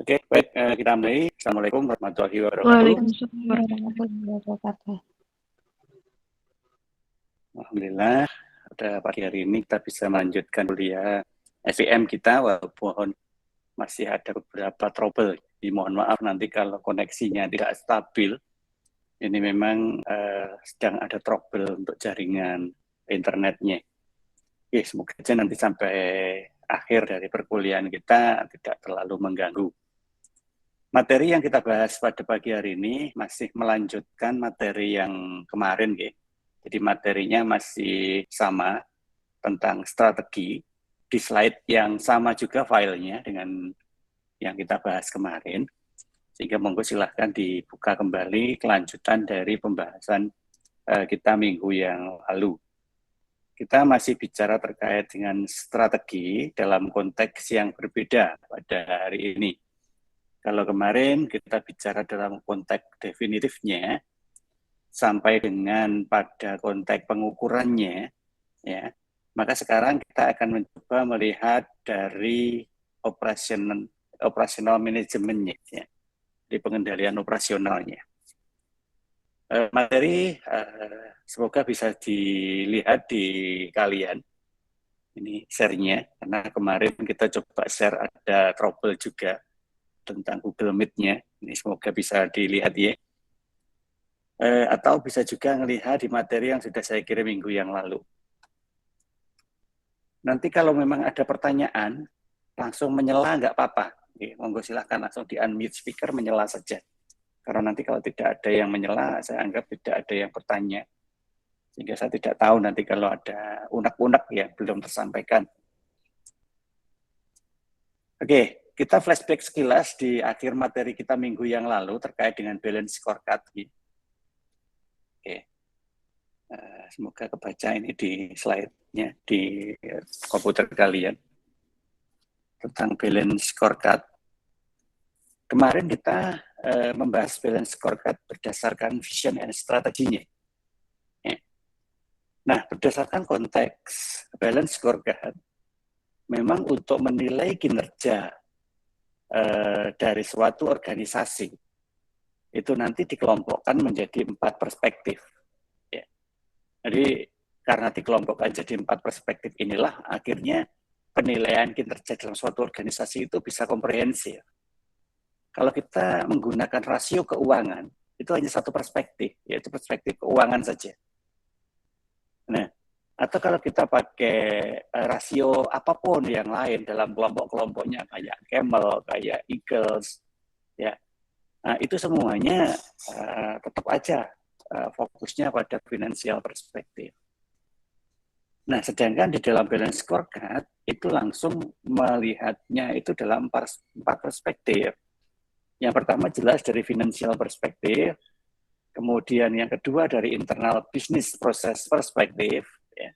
Oke, baik, kita mulai. Assalamualaikum warahmatullahi wabarakatuh. Waalaikumsalam warahmatullahi wabarakatuh. Alhamdulillah, pada pagi hari ini kita bisa melanjutkan kuliah SPM kita, walaupun masih ada beberapa trouble. Mohon maaf nanti kalau koneksinya tidak stabil. Ini memang sedang ada trouble untuk jaringan internetnya. Oke, semoga aja nanti sampai akhir dari perkuliahan kita tidak terlalu mengganggu. Materi yang kita bahas pada pagi hari ini masih melanjutkan materi yang kemarin, ya. Jadi materinya masih sama tentang strategi. Di slide yang sama juga filenya dengan yang kita bahas kemarin. Sehingga monggo silahkan dibuka kembali kelanjutan dari pembahasan kita minggu yang lalu. Kita masih bicara terkait dengan strategi dalam konteks yang berbeda pada hari ini. Kalau kemarin kita bicara dalam konteks definitifnya, sampai dengan pada konteks pengukurannya, ya, maka sekarang kita akan mencoba melihat dari operasional manajemennya, ya, di pengendalian operasionalnya. Materi semoga bisa dilihat di kalian. Ini share-nya, karena kemarin kita coba share ada trouble juga tentang Google Meet-nya. Ini semoga bisa dilihat, ya. Atau bisa juga melihat di materi yang sudah saya kirim minggu yang lalu. Nanti kalau memang ada pertanyaan, langsung menyela nggak apa-apa. Monggo silahkan langsung di-unmute speaker, menyela saja. Karena nanti kalau tidak ada yang menyela, saya anggap tidak ada yang bertanya. Sehingga saya tidak tahu nanti kalau ada unek-unek yang belum tersampaikan. Oke, kita flashback sekilas di akhir materi kita minggu yang lalu terkait dengan balance scorecard. Oke, semoga kebaca ini di slide-nya di komputer kalian tentang balance scorecard. Kemarin kita membahas balance scorecard berdasarkan vision and strateginya. Nah, berdasarkan konteks balance scorecard, memang untuk menilai kinerja dari suatu organisasi itu nanti dikelompokkan menjadi 4 perspektif. Ya. Jadi karena dikelompokkan jadi 4 perspektif inilah akhirnya penilaian kinerja dalam suatu organisasi itu bisa komprehensif. Kalau kita menggunakan rasio keuangan itu hanya satu perspektif, yaitu perspektif keuangan saja. Nah, atau kalau kita pakai rasio apapun yang lain dalam kelompok-kelompoknya kayak Camel, kayak Eagles, ya, nah, itu semuanya tetap aja fokusnya pada financial perspektif. Nah, sedangkan di dalam balance scorecard itu langsung melihatnya itu dalam 4 perspektif. Yang pertama jelas dari financial perspektif, kemudian yang kedua dari internal business process perspektif, ya.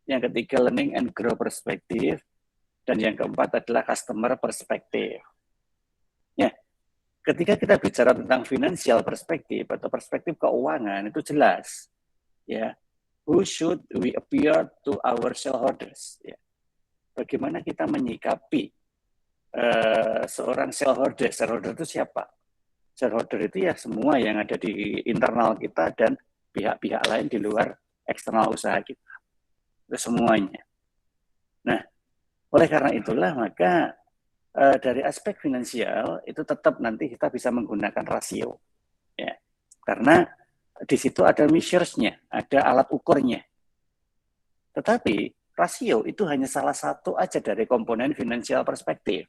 Yang ketiga learning and grow perspektif, dan yang keempat adalah customer perspektif. Ya, ketika kita bicara tentang financial perspektif atau perspektif keuangan itu jelas, ya, who should we appear to our shareholders, ya. Bagaimana kita menyikapi seorang shareholder itu siapa? Shareholder itu ya semua yang ada di internal kita dan pihak-pihak lain di luar eksternal usaha kita. Itu semuanya. Nah, oleh karena itulah maka dari aspek finansial itu tetap nanti kita bisa menggunakan rasio. Ya. Karena di situ ada measures-nya, ada alat ukurnya. Tetapi rasio itu hanya salah satu aja dari komponen financial perspektif.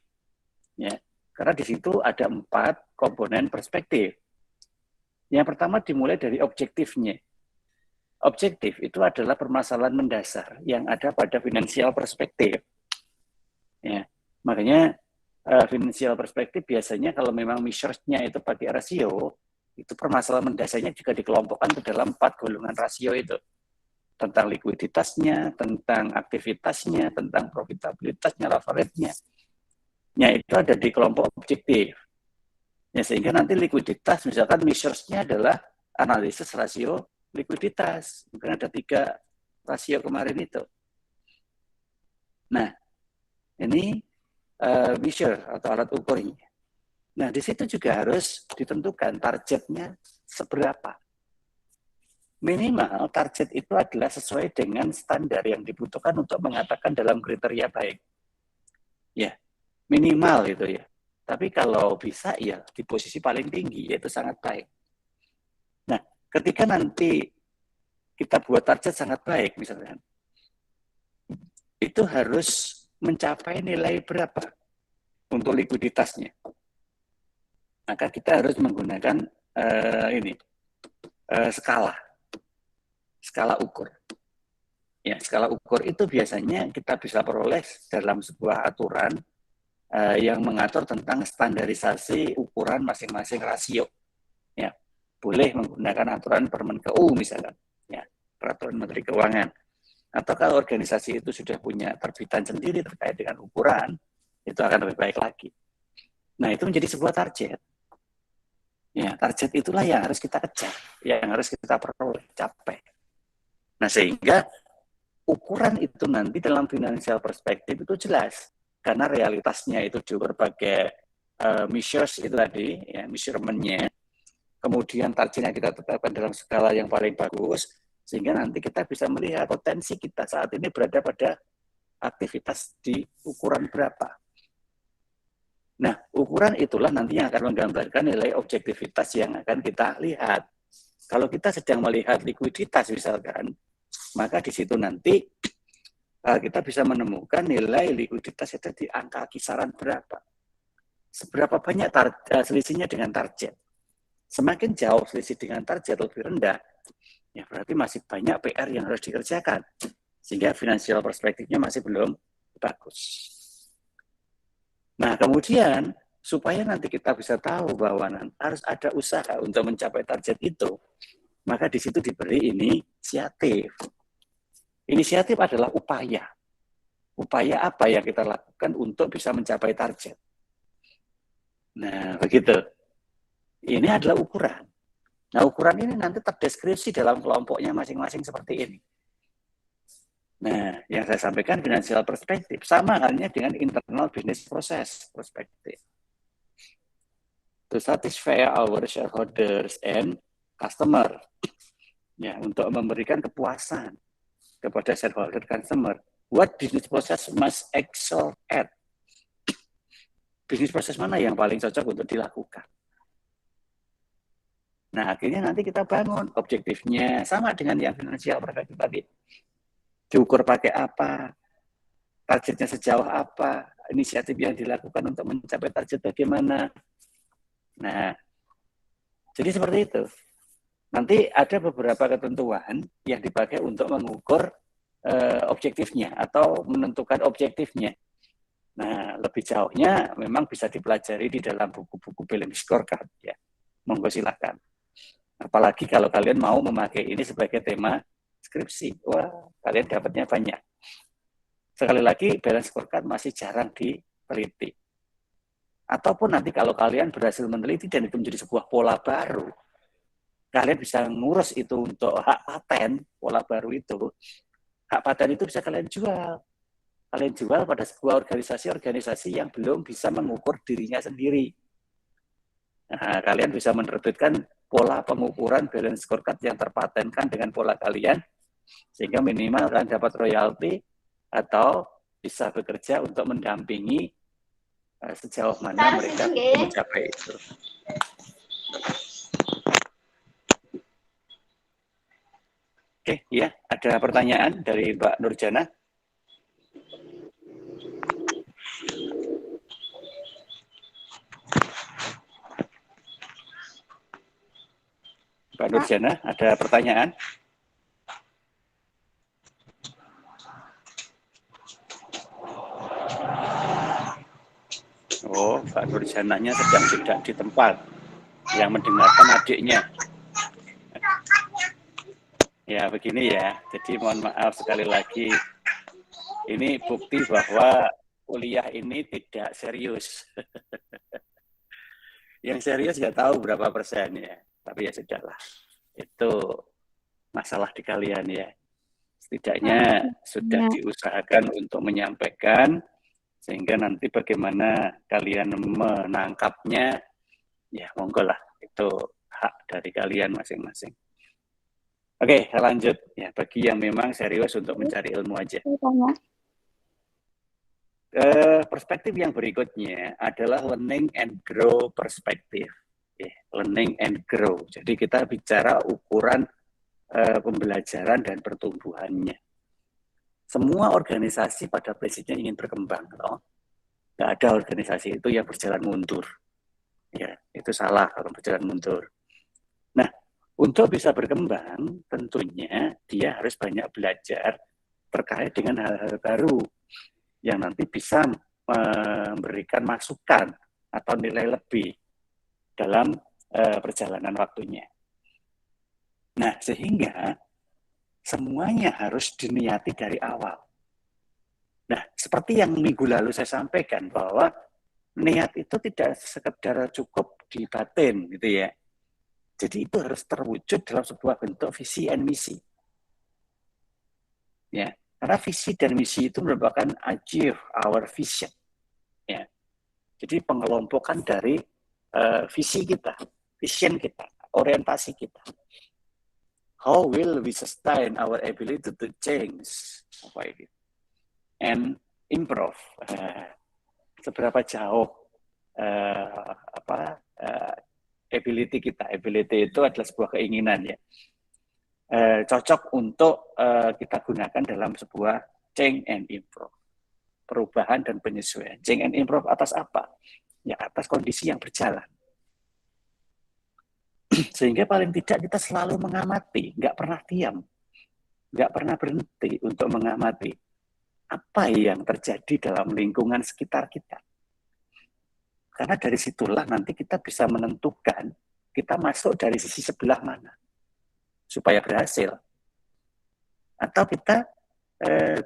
Ya, karena di situ ada 4 komponen perspektif. Yang pertama dimulai dari objektifnya. Objektif itu adalah permasalahan mendasar yang ada pada financial perspektif. Ya, makanya financial perspektif biasanya kalau memang measures-nya itu pakai rasio, itu permasalahan mendasarnya juga dikelompokkan ke dalam 4 golongan rasio itu. Tentang likuiditasnya, tentang aktivitasnya, tentang profitabilitasnya, leverage-nya. Ya, itu ada di kelompok objektif. Ya, sehingga nanti likuiditas, misalkan measures-nya adalah analisis rasio likuiditas. Mungkin ada 3 rasio kemarin itu. Nah, ini measure atau alat ukurnya. Nah, di situ juga harus ditentukan targetnya seberapa. Minimal target itu adalah sesuai dengan standar yang dibutuhkan untuk mengatakan dalam kriteria baik. Ya, minimal itu ya. Tapi kalau bisa ya di posisi paling tinggi, yaitu sangat baik. Nah, ketika nanti kita buat target sangat baik misalnya, itu harus mencapai nilai berapa untuk likuiditasnya. Maka kita harus menggunakan skala ukur. Ya, skala ukur itu biasanya kita bisa peroleh dalam sebuah aturan yang mengatur tentang standarisasi ukuran masing-masing rasio. Ya, boleh menggunakan aturan Permenkeu misalnya, ya, peraturan Menteri Keuangan. Atau kalau organisasi itu sudah punya terbitan sendiri terkait dengan ukuran, itu akan lebih baik lagi. Nah, itu menjadi sebuah target. Ya, target itulah yang harus kita kejar, yang harus kita peroleh, capai. Nah, sehingga ukuran itu nanti dalam financial perspektif itu jelas. Karena realitasnya itu di berbagai measures itu tadi, ya, measurement-nya. Kemudian targetnya kita tetapkan dalam skala yang paling bagus, sehingga nanti kita bisa melihat potensi kita saat ini berada pada aktivitas di ukuran berapa. Nah, ukuran itulah nanti yang akan menggambarkan nilai objektivitas yang akan kita lihat. Kalau kita sedang melihat likuiditas misalkan, maka di situ nanti kita bisa menemukan nilai likuiditas itu di angka kisaran berapa. Seberapa banyak selisihnya dengan target. Semakin jauh selisih dengan target lebih rendah, ya berarti masih banyak PR yang harus dikerjakan. Sehingga finansial perspektifnya masih belum bagus. Nah, kemudian supaya nanti kita bisa tahu bahwa harus ada usaha untuk mencapai target itu, maka di situ diberi inisiatif. Inisiatif adalah upaya. Upaya apa yang kita lakukan untuk bisa mencapai target. Nah, begitu. Ini adalah ukuran. Nah, ukuran ini nanti terdeskripsi dalam kelompoknya masing-masing seperti ini. Nah, yang saya sampaikan financial perspektif. Sama halnya dengan internal business process perspektif. To satisfy our shareholders and customer. Ya, untuk memberikan kepuasan kepada shareholder customer. What business process must excel at? Bisnis proses mana yang paling cocok untuk dilakukan? Nah, akhirnya nanti kita bangun objektifnya sama dengan yang finansial perspektif tadi. Diukur pakai apa? Targetnya sejauh apa? Inisiatif yang dilakukan untuk mencapai target bagaimana? Nah, jadi seperti itu. Nanti ada beberapa ketentuan yang dipakai untuk mengukur objektifnya atau menentukan objektifnya. Nah, lebih jauhnya memang bisa dipelajari di dalam buku-buku Balanced Scorecard ya. Monggo silakan. Apalagi kalau kalian mau memakai ini sebagai tema skripsi. Wah, kalian dapatnya banyak. Sekali lagi, Balanced Scorecard masih jarang diteliti. Ataupun nanti kalau kalian berhasil meneliti dan itu menjadi sebuah pola baru, kalian bisa ngurus itu untuk hak paten, pola baru itu. Hak paten itu bisa kalian jual. Kalian jual pada sebuah organisasi-organisasi yang belum bisa mengukur dirinya sendiri. Nah, kalian bisa menerbitkan pola pengukuran balance scorecard yang terpatenkan dengan pola kalian, sehingga minimal kalian dapat royalti atau bisa bekerja untuk mendampingi sejauh mana mereka mencapai itu. Oke, ya, ada pertanyaan dari Mbak Nurjana? Mbak Nurjana, ada pertanyaan? Oh, Mbak Nurjananya sedang tidak di tempat yang mendengarkan adiknya. Ya, begini ya. Jadi mohon maaf sekali lagi. Ini bukti bahwa kuliah ini tidak serius. Yang serius nggak tahu berapa persen ya. Tapi ya sudahlah. Itu masalah di kalian ya. Setidaknya sudah diusahakan untuk menyampaikan Sehingga nanti bagaimana kalian menangkapnya, ya monggo lah, itu hak dari kalian masing-masing. Oke, lanjut ya. Bagi yang memang serius untuk mencari ilmu aja. Perspektif yang berikutnya adalah learning and grow perspektif. Learning and grow. Jadi kita bicara ukuran pembelajaran dan pertumbuhannya. Semua organisasi pada prinsipnya ingin berkembang, loh. Nggak ada organisasi itu yang berjalan mundur. Ya, itu salah kalau berjalan mundur. Nah, untuk bisa berkembang, tentunya dia harus banyak belajar terkait dengan hal-hal baru yang nanti bisa memberikan masukan atau nilai lebih dalam perjalanan waktunya. Nah, sehingga semuanya harus diniati dari awal. Nah, seperti yang minggu lalu saya sampaikan bahwa niat itu tidak sekedar cukup di batin, gitu ya. Jadi itu harus terwujud dalam sebuah bentuk visi and misi. Ya, karena visi dan misi itu merupakan achieve our vision. Ya, jadi pengelompokan dari visi kita, vision kita, orientasi kita. How will we sustain our ability to change and improve? Seberapa jauh ability kita? Ability itu adalah sebuah keinginan ya. Cocok untuk kita gunakan dalam sebuah change and improve. Perubahan dan penyesuaian. Change and improve atas apa? Ya atas kondisi yang berjalan. Sehingga paling tidak kita selalu mengamati, nggak pernah diam, nggak pernah berhenti untuk mengamati apa yang terjadi dalam lingkungan sekitar kita. Karena dari situlah nanti kita bisa menentukan kita masuk dari sisi sebelah mana supaya berhasil. Atau kita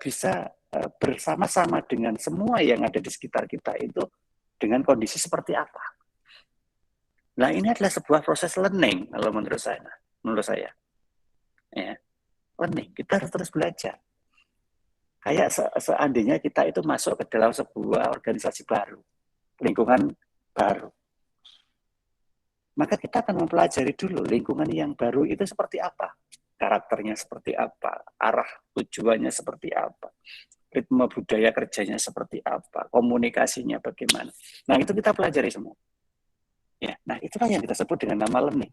bisa bersama-sama dengan semua yang ada di sekitar kita itu dengan kondisi seperti apa. Nah, ini adalah sebuah proses learning kalau menurut saya. Ya, learning, kita harus terus belajar. Kayak seandainya kita itu masuk ke dalam sebuah organisasi baru, lingkungan baru. Maka kita akan mempelajari dulu lingkungan yang baru itu seperti apa. Karakternya seperti apa, arah tujuannya seperti apa, ritme budaya kerjanya seperti apa, komunikasinya bagaimana. Nah, itu kita pelajari semua. Ya, nah itulah yang kita sebut dengan nama learning.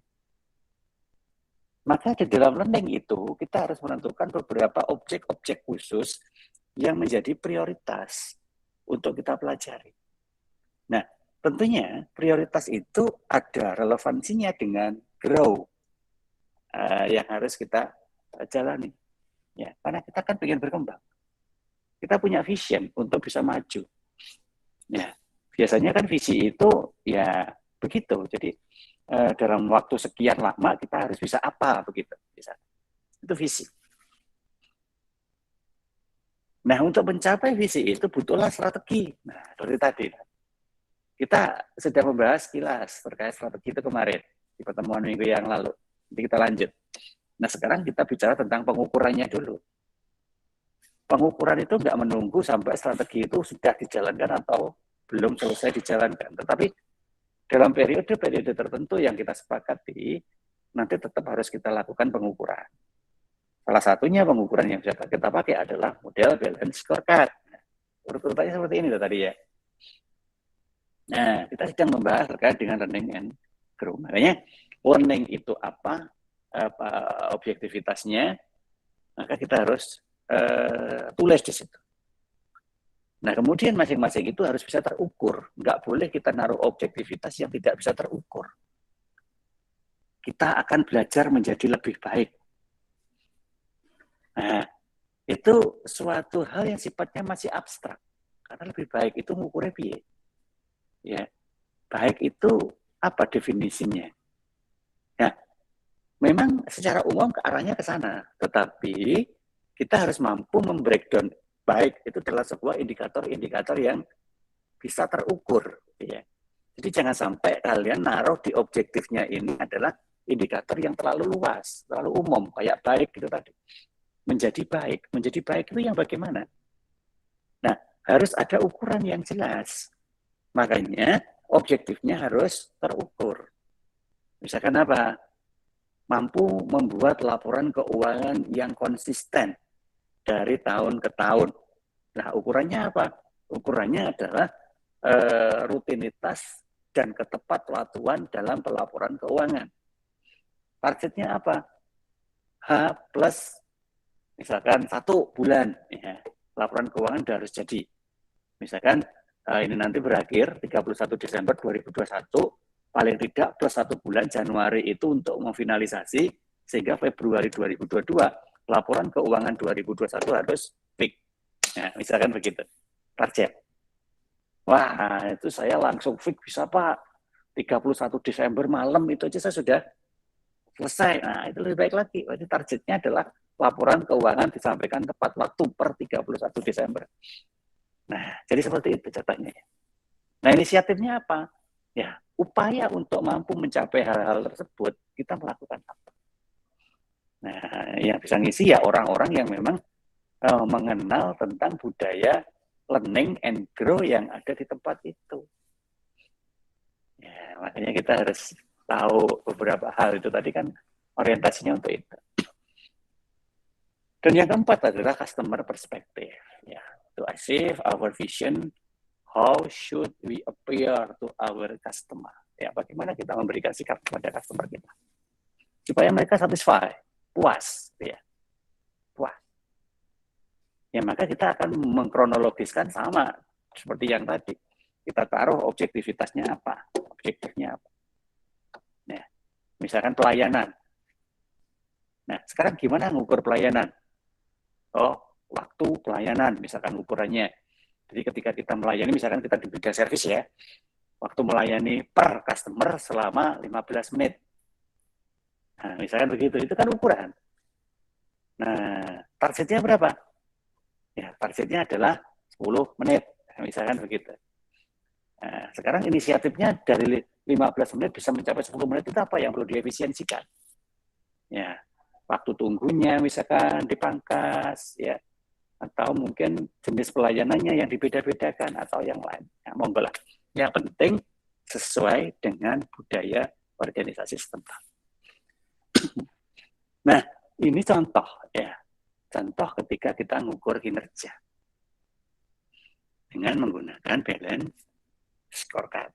Maka di dalam learning itu kita harus menentukan beberapa objek-objek khusus yang menjadi prioritas untuk kita pelajari. Nah, tentunya prioritas itu ada relevansinya dengan grow yang harus kita jalani. Ya, karena kita kan ingin berkembang. Kita punya vision untuk bisa maju. Ya, biasanya kan visi itu ya begitu. Jadi dalam waktu sekian lama kita harus bisa apa begitu. Itu visi. Nah, untuk mencapai visi itu butuhlah strategi. Nah, dari tadi kita sudah membahas kilas terkait strategi itu kemarin di pertemuan minggu yang lalu. Jadi kita lanjut. Nah, sekarang kita bicara tentang pengukurannya dulu. Pengukuran itu nggak menunggu sampai strategi itu sudah dijalankan atau belum selesai dijalankan. Tetapi dalam periode-periode tertentu yang kita sepakati, nanti tetap harus kita lakukan pengukuran. Salah satunya pengukuran yang bisa kita pakai adalah model balance scorecard. Urutannya seperti ini tadi ya. Nah, kita sedang membahas terkait dengan learning and grow. Makanya learning itu apa objektivitasnya, maka kita harus tulis di situ. Nah, kemudian masing-masing itu harus bisa terukur. Nggak boleh kita naruh objektivitas yang tidak bisa terukur. Kita akan belajar menjadi lebih baik. Nah, itu suatu hal yang sifatnya masih abstrak. Karena lebih baik itu mengukurnya piye. Ya, baik itu apa definisinya? Nah, memang secara umum ke arahnya ke sana. Tetapi kita harus mampu membreakdown baik itu adalah sebuah indikator-indikator yang bisa terukur. Ya. Jadi jangan sampai kalian naruh di objektifnya ini adalah indikator yang terlalu luas, terlalu umum, kayak baik gitu tadi. Menjadi baik itu yang bagaimana? Nah, harus ada ukuran yang jelas. Makanya objektifnya harus terukur. Misalkan apa? Mampu membuat laporan keuangan yang konsisten dari tahun ke tahun. Nah, ukurannya apa? Ukurannya adalah rutinitas dan ketepat waktuan dalam pelaporan keuangan. Targetnya apa? H plus misalkan 1 bulan. Ya, laporan keuangan sudah harus jadi. Misalkan ini nanti berakhir 31 Desember 2021, paling tidak plus 1 bulan Januari itu untuk memfinalisasi, sehingga Februari 2022 laporan keuangan 2021 harus fix. Nah, misalkan begitu, target. Wah, itu saya langsung fix bisa Pak, 31 Desember malam itu aja saya sudah selesai. Nah, itu lebih baik lagi. Berarti targetnya adalah laporan keuangan disampaikan tepat waktu per 31 Desember. Nah, jadi seperti itu contohnya. Nah, inisiatifnya apa? Ya, upaya untuk mampu mencapai hal-hal tersebut, kita melakukan apa? Nah, yang bisa ngisi ya orang-orang yang memang mengenal tentang budaya learning and grow yang ada di tempat itu. Ya, makanya kita harus tahu beberapa hal itu tadi kan orientasinya untuk itu. Dan yang keempat adalah customer perspective. Ya, to achieve our vision, how should we appear to our customer? Ya, bagaimana kita memberikan sikap kepada customer kita supaya mereka satisfied, puas, ya, puas. Ya, maka kita akan mengkronologiskan sama seperti yang tadi. Kita taruh objektivitasnya apa, objektifnya apa. Nah, misalkan pelayanan. Nah, sekarang gimana ngukur pelayanan? Oh, waktu pelayanan, misalkan ukurannya. Jadi ketika kita melayani, misalkan kita di bidang servis ya, waktu melayani per customer selama 15 menit. Nah, misalkan begitu, itu kan ukuran. Nah, targetnya berapa? Ya, targetnya adalah 10 menit, misalkan begitu. Nah, sekarang inisiatifnya dari 15 menit bisa mencapai 10 menit itu apa yang perlu diefisiensikan? Ya, waktu tunggunya misalkan dipangkas, ya, atau mungkin jenis pelayanannya yang dibeda-bedakan atau yang lain. Ya, monggo lah. Yang penting sesuai dengan budaya organisasi setempat. Nah, ini contoh ya. Contoh ketika kita mengukur kinerja dengan menggunakan balance scorecard.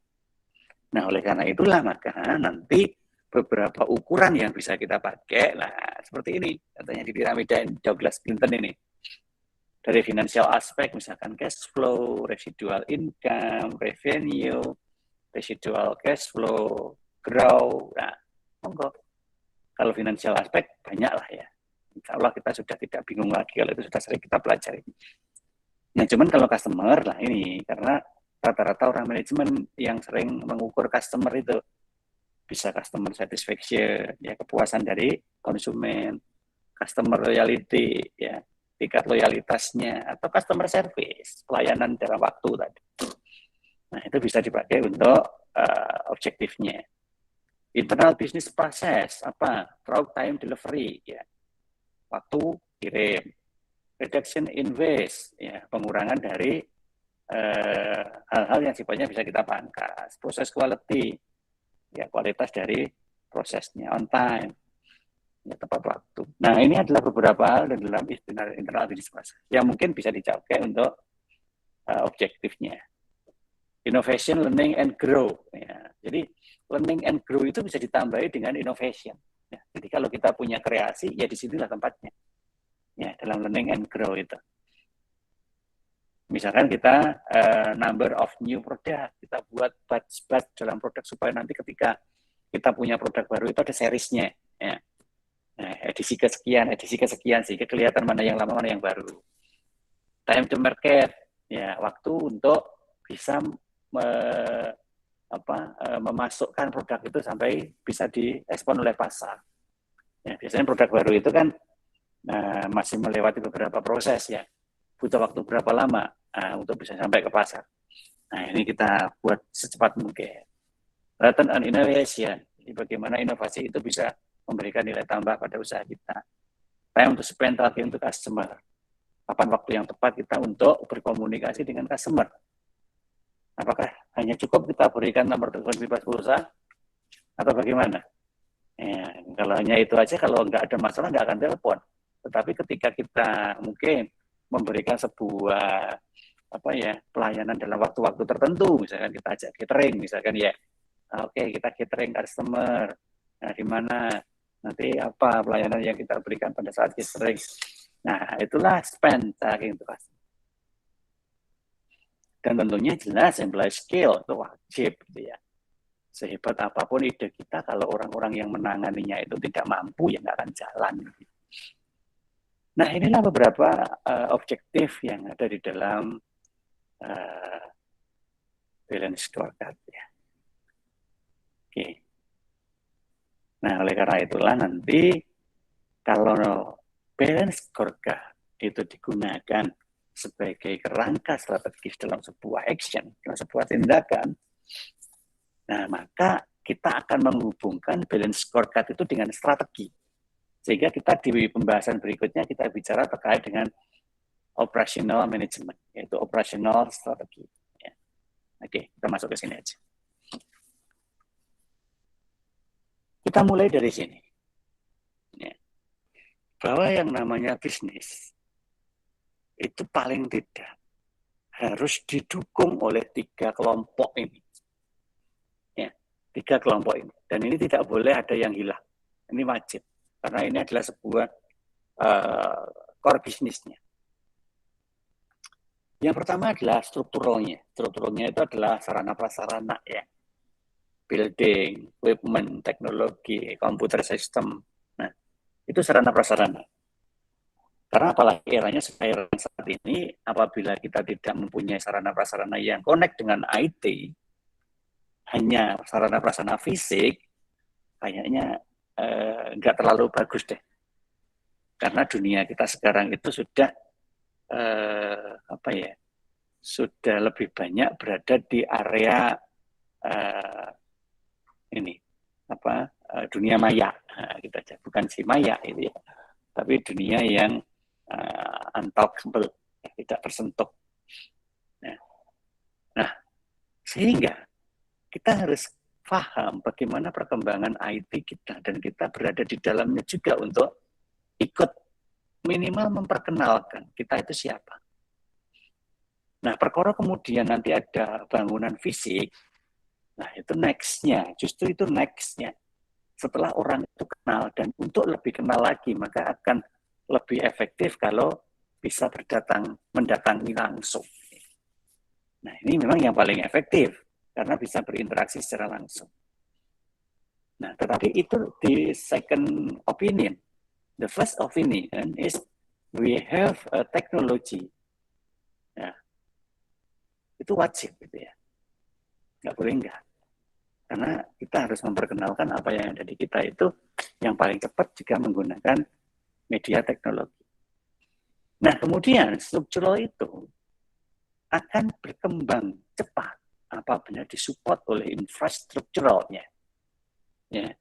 Nah, oleh karena itulah maka nanti beberapa ukuran yang bisa kita pakai, nah seperti ini, katanya di piramida Douglas Clinton ini. Dari financial aspek, misalkan cash flow, residual income, revenue, residual cash flow, grow, nah, monggo. Kalau financial aspek, banyak lah ya. Insya Allah kita sudah tidak bingung lagi kalau itu sudah sering kita pelajari. Nah, cuman kalau customer lah ini, karena rata-rata orang manajemen yang sering mengukur customer itu bisa customer satisfaction, ya kepuasan dari konsumen, customer loyalty, ya tingkat loyalitasnya, atau customer service, pelayanan dalam waktu tadi. Nah, itu bisa dipakai untuk objektifnya. Internal business process, apa? Throughout time delivery, ya. Waktu kirim. Reduction in waste, ya, pengurangan dari hal-hal yang sifatnya bisa kita pangkas. Proses quality, ya, kualitas dari prosesnya, on time, ya, tepat waktu. Nah, ini adalah beberapa hal dalam internal business process yang mungkin bisa dicapai untuk objektifnya. Innovation, learning, and grow. Ya. Jadi, learning and grow itu bisa ditambahi dengan innovation. Ya. Jadi, kalau kita punya kreasi, ya disinilah tempatnya. Ya, dalam learning and grow itu. Misalkan kita number of new product, kita buat batch dalam produk supaya nanti ketika kita punya produk baru itu ada seriesnya. Ya. Nah, edisi kesekian, sehingga kelihatan mana yang lama, mana yang baru. Time to market, ya, waktu untuk bisa memasukkan produk itu sampai bisa diekspor oleh pasar. Ya, biasanya produk baru itu kan masih melewati beberapa proses ya, butuh waktu berapa lama untuk bisa sampai ke pasar. Nah, ini kita buat secepat mungkin. Return on innovation, jadi bagaimana inovasi itu bisa memberikan nilai tambah pada usaha kita. Time to spend talking to customer, kapan waktu yang tepat kita untuk berkomunikasi dengan customer. Apakah hanya cukup kita berikan nomor telepon bebas pulsa atau bagaimana? Ya, kalau hanya itu aja, kalau nggak ada masalah nggak akan telepon. Tetapi ketika kita mungkin memberikan sebuah pelayanan dalam waktu-waktu tertentu, misalkan kita ajak catering, misalkan ya, oke, kita catering customer, nah di mana nanti apa pelayanan yang kita berikan pada saat catering. Nah, itulah spend tracking itu pasti. Dan tentunya jelas employee skill itu wajib gitu ya. Sehebat apapun ide kita, kalau orang-orang yang menanganinya itu tidak mampu, ya nggak akan jalan. Nah, inilah beberapa objektif yang ada di dalam balance scorecard ya. Oke. Nah, oleh karena itulah nanti kalau balance scorecard itu digunakan sebagai kerangka strategis dalam sebuah action, dalam sebuah tindakan, nah maka kita akan menghubungkan balance scorecard itu dengan strategi. Sehingga kita di pembahasan berikutnya kita bicara terkait dengan operational management, yaitu operational strategi. Ya. Oke, kita masuk ke sini aja. Kita mulai dari sini. Ya. Bahwa yang namanya bisnis itu paling tidak harus didukung oleh 3 kelompok ini. Ya, 3 kelompok ini. Dan ini tidak boleh ada yang hilang. Ini wajib. Karena ini adalah sebuah core bisnisnya. Yang pertama adalah strukturalnya. Strukturalnya itu adalah sarana-prasarana ya. Building, equipment, teknologi, komputer system. Nah, itu sarana-prasarana. Karena apalagi eranya sekarang saat ini, apabila kita tidak mempunyai sarana-prasarana yang connect dengan IT, hanya sarana-prasarana fisik, kayaknya nggak terlalu bagus deh. Karena dunia kita sekarang itu sudah sudah lebih banyak berada di area dunia maya. Nah, kita bukan si maya itu ya, tapi dunia yang untouchable, tidak tersentuh. Nah, sehingga kita harus paham bagaimana perkembangan IT kita, dan kita berada di dalamnya juga untuk ikut minimal memperkenalkan kita itu siapa. Nah, perkara kemudian nanti ada bangunan fisik, nah itu next-nya, justru itu next-nya. Setelah orang itu kenal, dan untuk lebih kenal lagi, maka akan lebih efektif kalau bisa mendatangi langsung. Nah, ini memang yang paling efektif, karena bisa berinteraksi secara langsung. Nah, tetapi itu di second opinion. The first opinion is we have a technology. Ya, itu wajib gitu ya. Nggak boleh enggak. Karena kita harus memperkenalkan apa yang ada di kita itu yang paling cepat jika menggunakan media teknologi. Nah, kemudian struktural itu akan berkembang cepat apabila disupport oleh infrastrukturalnya. Ya.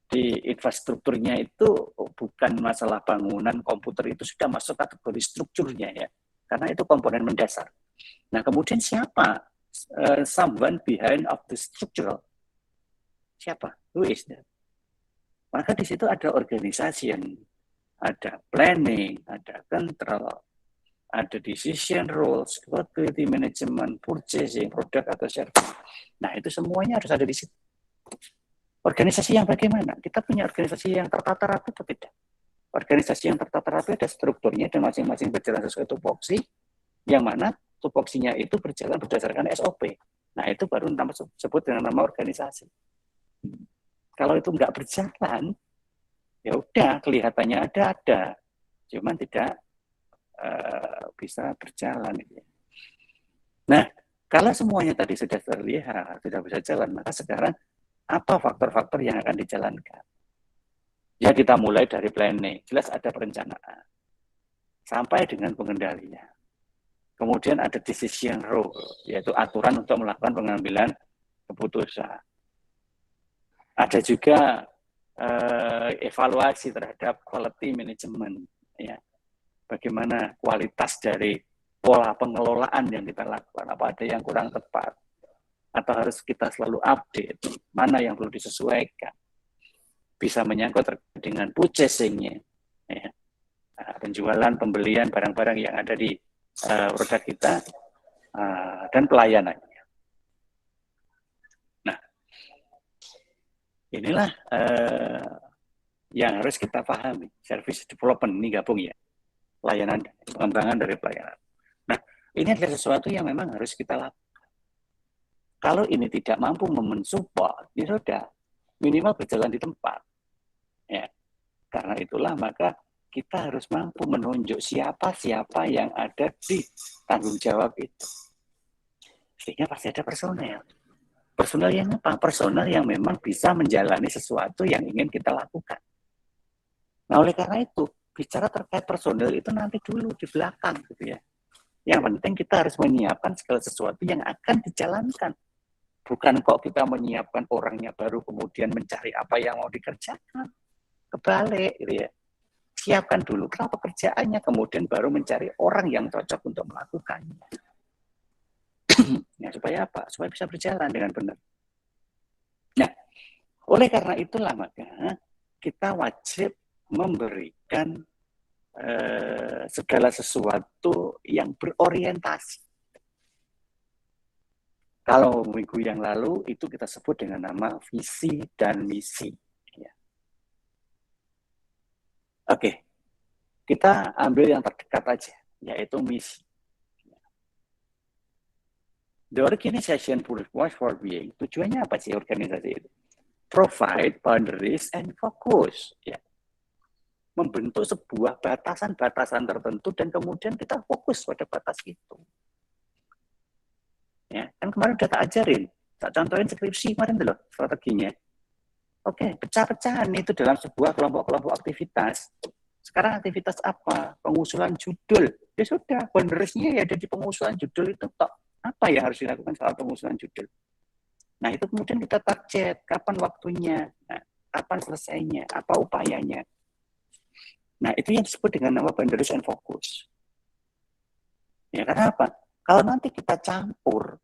Di infrastrukturnya itu bukan masalah bangunan, komputer itu sudah masuk kategori strukturnya ya. Karena itu komponen mendasar. Nah, kemudian siapa someone behind of the structural? Siapa? Who is that? Maka di situ ada organisasi yang ada planning, ada control, ada decision rules, quality management, purchasing, product atau service. Nah, itu semuanya harus ada di situ. Organisasi yang bagaimana? Kita punya organisasi yang tertata rapi atau tidak? Organisasi yang tertata rapi ada strukturnya dan masing-masing berjalan sesuai tupoksi, yang mana tupoksinya itu berjalan berdasarkan SOP. Nah, itu baru disebut dengan nama organisasi. Kalau itu nggak berjalan, ya udah kelihatannya ada, cuman tidak bisa berjalan. Nah, kalau semuanya tadi sudah terlihat, sudah bisa jalan, maka sekarang apa faktor-faktor yang akan dijalankan? Ya, kita mulai dari planning, jelas ada perencanaan, sampai dengan pengendalian. Kemudian ada decision rule, yaitu aturan untuk melakukan pengambilan keputusan. Ada juga evaluasi terhadap quality management, ya. bagaimana kualitas dari pola pengelolaan yang kita lakukan, apa ada yang kurang tepat, atau harus kita selalu update, mana yang perlu disesuaikan. Bisa menyangkut terkait dengan purchasing-nya, ya. Penjualan, pembelian barang-barang yang ada di produk kita, dan pelayanannya. Nah, inilah yang harus kita pahami. Service development ini gabung ya, pelayanan, pengembangan dari pelayanan. Nah, ini adalah sesuatu yang memang harus kita lakukan. Kalau ini tidak mampu mensupport, ya sudah, minimal berjalan di tempat. Ya. Karena itulah maka kita harus mampu menunjuk siapa-siapa yang ada di tanggung jawab itu. Sehingga pasti ada personel. Personel yang apa? Personel yang memang bisa menjalani sesuatu yang ingin kita lakukan. Nah, oleh karena itu, bicara terkait personel itu nanti dulu di belakang gitu ya. Yang penting kita harus menyiapkan segala sesuatu yang akan dijalankan. Bukan kok kita menyiapkan orangnya baru kemudian mencari apa yang mau dikerjakan. Kebalik gitu ya. Siapkan dulu pekerjaannya, kemudian baru mencari orang yang cocok untuk melakukannya. Ya, supaya apa? Supaya bisa berjalan dengan benar. Nah, oleh karena itulah maka kita wajib memberikan segala sesuatu yang berorientasi. Kalau minggu yang lalu itu kita sebut dengan nama visi dan misi. Ya. Oke, kita ambil yang terdekat aja, yaitu misi. The organization purpose for being, tujuannya apa sih organisasi itu? Provide boundaries and focus. Ya. Membentuk sebuah batasan-batasan tertentu dan kemudian kita fokus pada batas itu. Ya, kan kemarin udah tak ajarin, tak contohin skripsi kemarin loh strateginya. Oke, pecah-pecahan itu dalam sebuah kelompok-kelompok aktivitas. Sekarang aktivitas apa? Pengusulan judul. Ya sudah, boundariesnya ya ada di pengusulan judul itu tok. Apa yang harus dilakukan soal pengusulan judul? Nah, itu kemudian kita target, kapan waktunya, nah, kapan selesainya, apa upayanya. Nah, itu yang disebut dengan nama boundaries and focus. Ya, karena apa? Kalau nanti kita campur,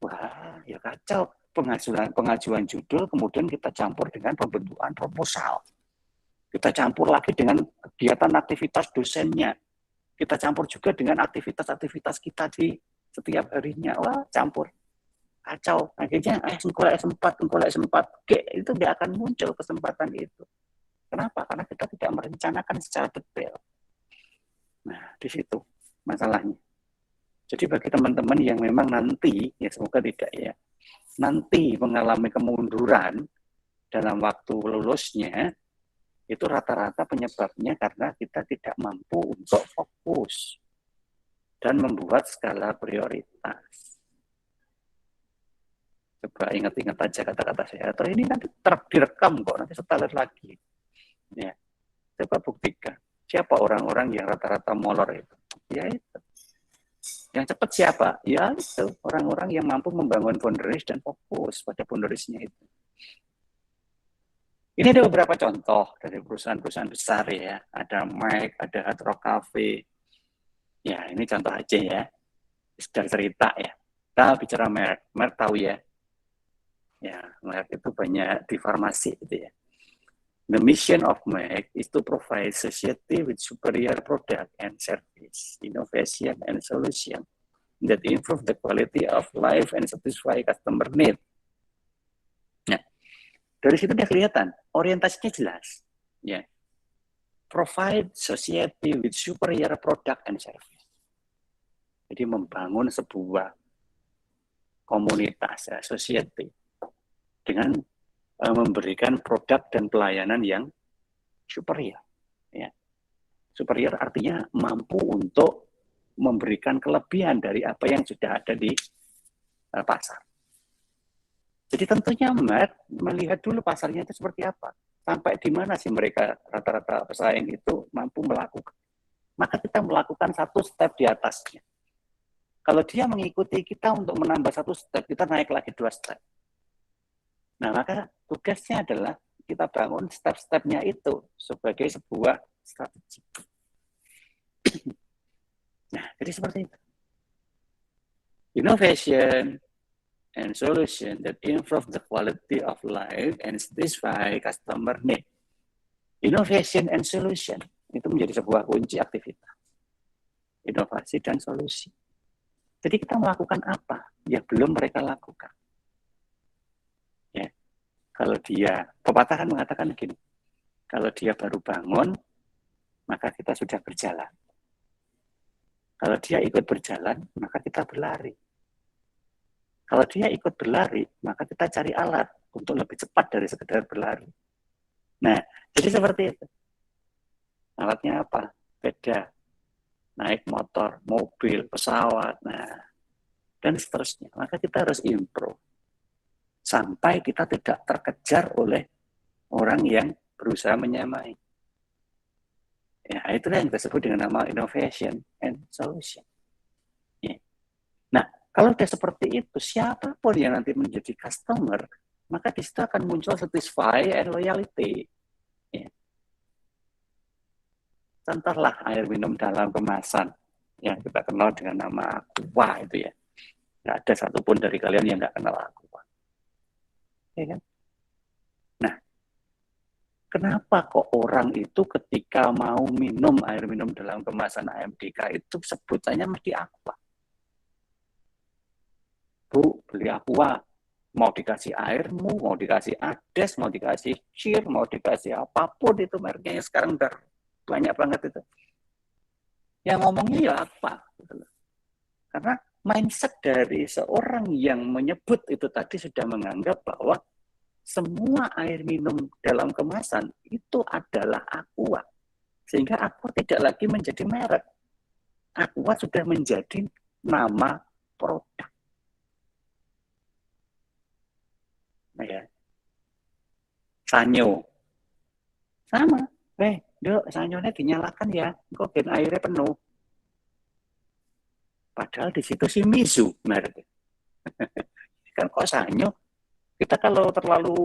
wah, ya kacau. Pengajuan judul, kemudian kita campur dengan pembentukan proposal. Kita campur lagi dengan kegiatan aktivitas dosennya. Kita campur juga dengan aktivitas-aktivitas kita di setiap harinya. Wah, campur. Kacau. Akhirnya S4, G, itu tidak akan muncul kesempatan itu. Kenapa? Karena kita tidak merencanakan secara detail. Nah, di situ masalahnya. Jadi bagi teman-teman yang memang nanti, ya semoga tidak ya, nanti mengalami kemunduran dalam waktu lulusnya, itu rata-rata penyebabnya karena kita tidak mampu untuk fokus dan membuat skala prioritas. Coba ingat-ingat aja kata-kata saya, atau ini nanti direkam kok, nanti setelah lagi. Ya, coba buktikan, siapa orang-orang yang rata-rata molor itu? Ya itu. Yang cepat siapa? Ya itu, orang-orang yang mampu membangun boundaries dan fokus pada boundariesnya itu. Ini ada beberapa contoh dari perusahaan-perusahaan besar ya. Ada Mac, ada Hard Rock Cafe. Ya, ini contoh aja ya. Sedang cerita ya. Kita bicara merek. Merek tahu ya. Ya, merek itu banyak di farmasi gitu ya. The mission of Mac is to provide society with superior product and service, innovation and solution that improve the quality of life and satisfy customer need. Nah, dari situ udah kelihatan, orientasinya jelas. Ya. Provide society with superior product and service. Jadi membangun sebuah komunitas, ya, society, dengan memberikan produk dan pelayanan yang superior. Ya. Superior artinya mampu untuk memberikan kelebihan dari apa yang sudah ada di pasar. Jadi tentunya melihat dulu pasarnya itu seperti apa. Sampai di mana sih mereka rata-rata pesaing itu mampu melakukan. Maka kita melakukan satu step di atasnya. Kalau dia mengikuti kita untuk menambah satu step, kita naik lagi 2 step. Nah, maka tugasnya adalah kita bangun step-stepnya itu sebagai sebuah strategi. Nah, jadi seperti itu. Innovation and solution that improve the quality of life and satisfy customer need. Innovation and solution itu menjadi sebuah kunci aktivitas. Inovasi dan solusi. Jadi kita melakukan apa yang belum mereka lakukan. Ya, kalau dia, pepatah kan mengatakan begini, kalau dia baru bangun, maka kita sudah berjalan. Kalau dia ikut berjalan, maka kita berlari. Kalau dia ikut berlari, maka kita cari alat untuk lebih cepat dari sekedar berlari. Nah, jadi seperti itu. Alatnya apa? Beda. Naik motor, mobil, pesawat, nah, dan seterusnya. Maka kita harus improve. Sampai kita tidak terkejar oleh orang yang berusaha menyamai. Ya, itulah yang disebut dengan nama innovation and solution. Ya. Nah, kalau sudah seperti itu, siapapun yang nanti menjadi customer, maka di situ akan muncul satisfy and loyalty. Ya. Contohlah air minum dalam kemasan yang kita kenal dengan nama Aqua itu ya. Nggak ada satupun dari kalian yang nggak kenal Aqua. Ya kan? Nah, kenapa kok orang itu ketika mau minum air minum dalam kemasan AMDK itu sebutannya mesti Aqua? Bu, beli Aqua. Mau dikasih airmu, mau dikasih Ades, mau dikasih Cheer, mau dikasih apapun itu mereknya sekarang udah banyak banget itu. Yang ngomongnya ya apa? Karena mindset dari seorang yang menyebut itu tadi sudah menganggap bahwa semua air minum dalam kemasan itu adalah Aqua. Sehingga Aqua tidak lagi menjadi merek. Aqua sudah menjadi nama produk. Nah ya. Sanyo. Sama. Dok, sanyonya dinyalakan ya. Kok ben airnya penuh. Padahal di situ si Mizu merek. Kan kok sanyo? Kita kalau terlalu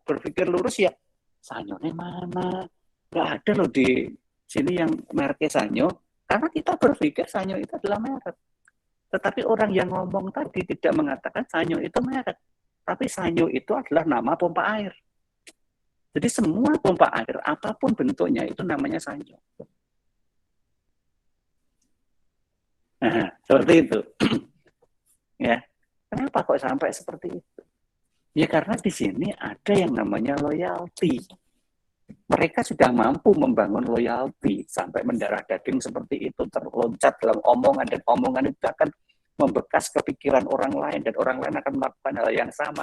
berpikir lurus ya, sanyonya mana? Nggak ada loh di sini yang mereknya sanyo. Karena kita berpikir sanyo itu adalah merek. Tetapi orang yang ngomong tadi tidak mengatakan sanyo itu merek. Tapi sanyo itu adalah nama pompa air. Jadi semua pompa air, apapun bentuknya, itu namanya sanyo. Nah, seperti itu. Ya, kenapa kok sampai seperti itu? Ya karena di sini ada yang namanya loyalty. Mereka sudah mampu membangun loyalty sampai mendarah daging seperti itu, terloncat dalam omongan, dan omongan itu akan membekas kepikiran orang lain, dan orang lain akan melakukan hal yang sama.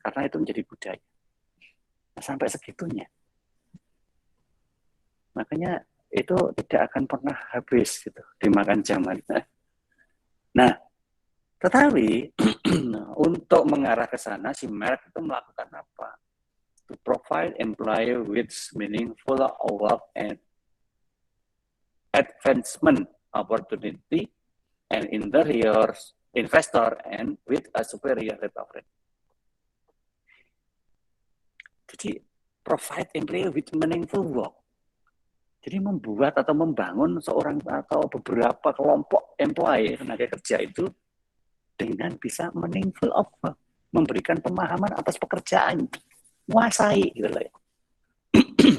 Karena itu menjadi budaya. Nah, sampai segitunya. Makanya itu tidak akan pernah habis gitu dimakan zaman. Nah, tetapi untuk mengarah ke sana si merek itu melakukan apa? To provide employee with meaningful work and advancement opportunity and interiors investor and with a superior rate of return. Jadi provide employee with meaningful work. Jadi membuat atau membangun seorang atau beberapa kelompok employee tenaga kerja itu dengan bisa meaningful of work, memberikan pemahaman atas pekerjaan, menguasai gitu loh.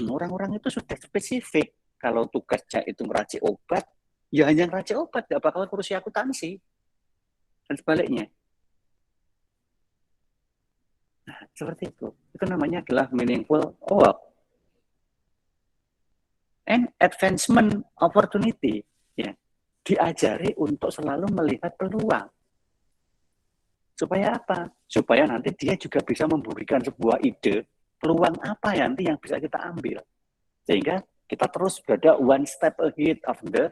Orang-orang itu sudah spesifik. Kalau tugasnya itu meracik obat, ya hanya meracik obat, nggak bakal kursi akuntansi. Dan sebaliknya. Nah, seperti itu. Itu namanya adalah meaningful work. And advancement opportunity. Ya. Diajari untuk selalu melihat peluang. Supaya apa? Supaya nanti dia juga bisa memberikan sebuah ide, peluang apa nanti yang bisa kita ambil. Sehingga kita terus berada one step ahead of the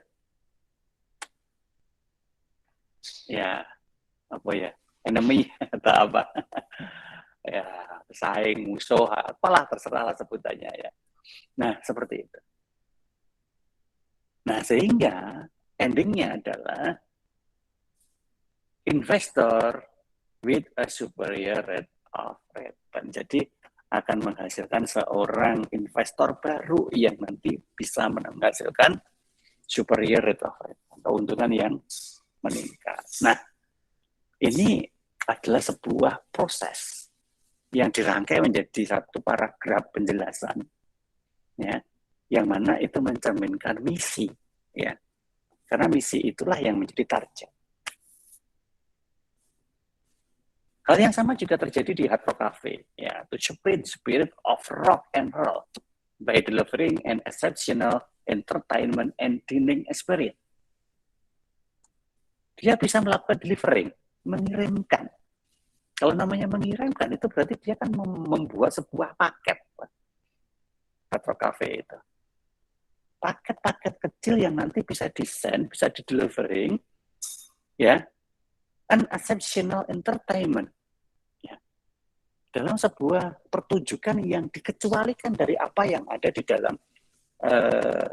enemy atau apa. Ya, saing, musuh, apalah terserahlah sebutannya ya. Nah, seperti itu. Nah, sehingga endingnya adalah investor with a superior rate of return. Jadi akan menghasilkan seorang investor baru yang nanti bisa menghasilkan superior rate of return, keuntungan yang meningkat. Nah, ini adalah sebuah proses yang dirangkai menjadi satu paragraf penjelasan, ya, yang mana itu mencerminkan misi, ya, karena misi itulah yang menjadi target. Hal yang sama juga terjadi di Hard Rock Cafe, ya, to spread spirit of rock and roll by delivering an exceptional entertainment and dining experience. Dia bisa melakukan delivering, mengirimkan. Kalau namanya mengirimkan itu berarti dia kan membuat sebuah paket. Hard Rock Cafe itu. Paket-paket kecil yang nanti bisa desain, bisa di-delivering, ya, an exceptional entertainment. Ya. Dalam sebuah pertunjukan yang dikecualikan dari apa yang ada di dalam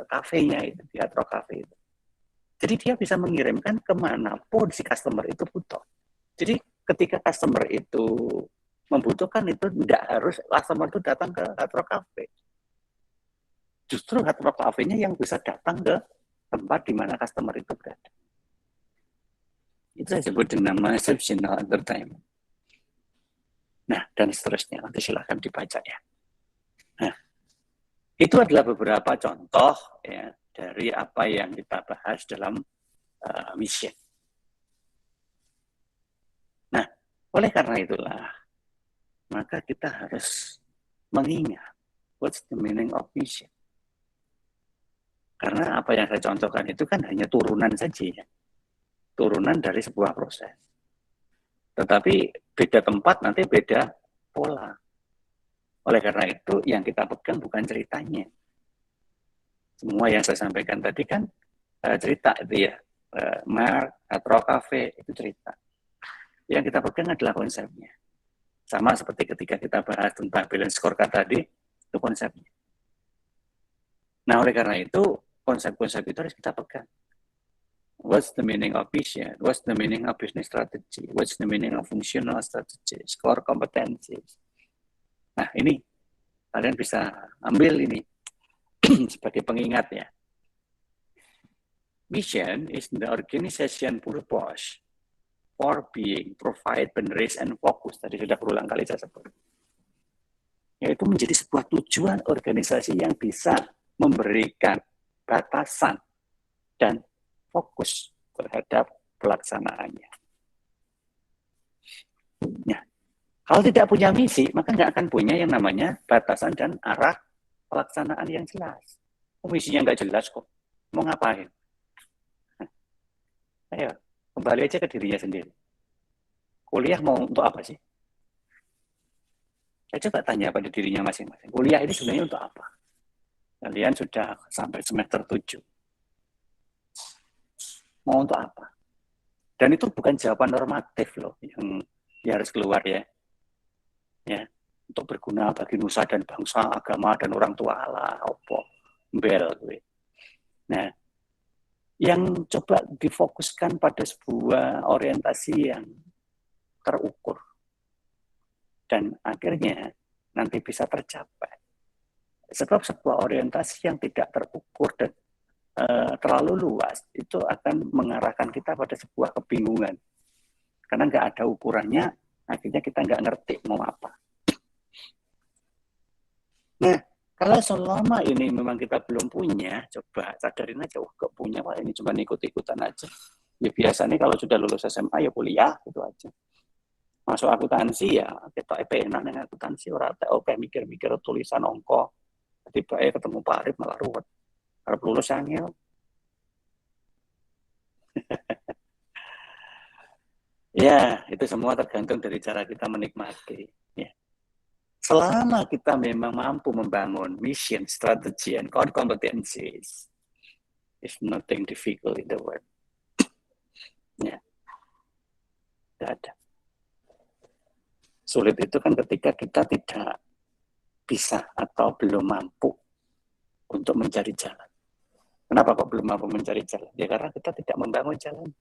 kafenya itu, di Hard Rock Cafe itu. Jadi dia bisa mengirimkan kemanapun si customer itu butuh. Jadi ketika customer itu membutuhkan itu tidak harus customer itu datang ke Hard Rock Cafe. Justru Hard Rock Cafe-nya yang bisa datang ke tempat di mana customer itu berada. Itu saya sebut dengan nama exceptional entertainment. Nah, dan seterusnya. Nanti silahkan dibaca ya. Nah, itu adalah beberapa contoh ya dari apa yang kita bahas dalam mission. Nah, oleh karena itulah, maka kita harus mengingat what's the meaning of mission. Karena apa yang saya contohkan itu kan hanya turunan saja ya. Turunan dari sebuah proses. Tetapi beda tempat nanti beda pola. Oleh karena itu yang kita pegang bukan ceritanya. Semua yang saya sampaikan tadi kan cerita itu ya. Mark, Hard Rock Cafe itu cerita. Yang kita pegang adalah konsepnya. Sama seperti ketika kita bahas tentang balance scorecard tadi, itu konsepnya. Nah, oleh karena itu, konsep-konsep itu harus kita pegang. What's the meaning of vision? What's the meaning of business strategy? What's the meaning of functional strategy? Core competencies. Nah, ini kalian bisa ambil ini sebagai pengingat ya. Mission is the organization purpose for being, provide, benefit, and focus. Tadi sudah berulang kali saya sebut. Yaitu menjadi sebuah tujuan organisasi yang bisa memberikan batasan dan fokus terhadap pelaksanaannya. Nah, kalau tidak punya misi, maka nggak akan punya yang namanya batasan dan arah pelaksanaan yang jelas. Misinya nggak jelas kok. Mau ngapain? Ayo, kembali aja ke dirinya sendiri. Kuliah mau untuk apa sih? Saya coba tanya pada dirinya masing-masing. Kuliah ini sebenarnya untuk apa? Kalian sudah sampai semester 7. Mau untuk apa? Dan itu bukan jawaban normatif loh yang harus keluar ya. Ya, untuk berguna bagi nusa dan bangsa, agama dan orang tua Allah, opo, bel gue. Nah, yang coba difokuskan pada sebuah orientasi yang terukur dan akhirnya nanti bisa tercapai. Sebab sebuah orientasi yang tidak terukur dan terlalu luas itu akan mengarahkan kita pada sebuah kebingungan karena nggak ada ukurannya, akhirnya kita nggak ngerti mau apa. Nah, kalau selama ini memang kita belum punya, coba sadarin aja, gak punya Pak, ini cuma ikut-ikutan aja. Ya biasanya kalau sudah lulus SMA ya kuliah gitu aja. Masuk akuntansi ya kita enak dengan akuntansi ora oke mikir-mikir tulisan ongko. Tiba-tiba ketemu Pak Arif malah ruwet. Harap lulus angel. Ya, itu semua tergantung dari cara kita menikmati. Ya. Selama kita memang mampu membangun mission, strategi, and core competencies, it's nothing difficult in the world. Ya, tidak ada. Sulit itu kan ketika kita tidak bisa atau belum mampu untuk mencari jalan. Kenapa kok belum mampu mencari jalan? Ya karena kita tidak membangun jalan.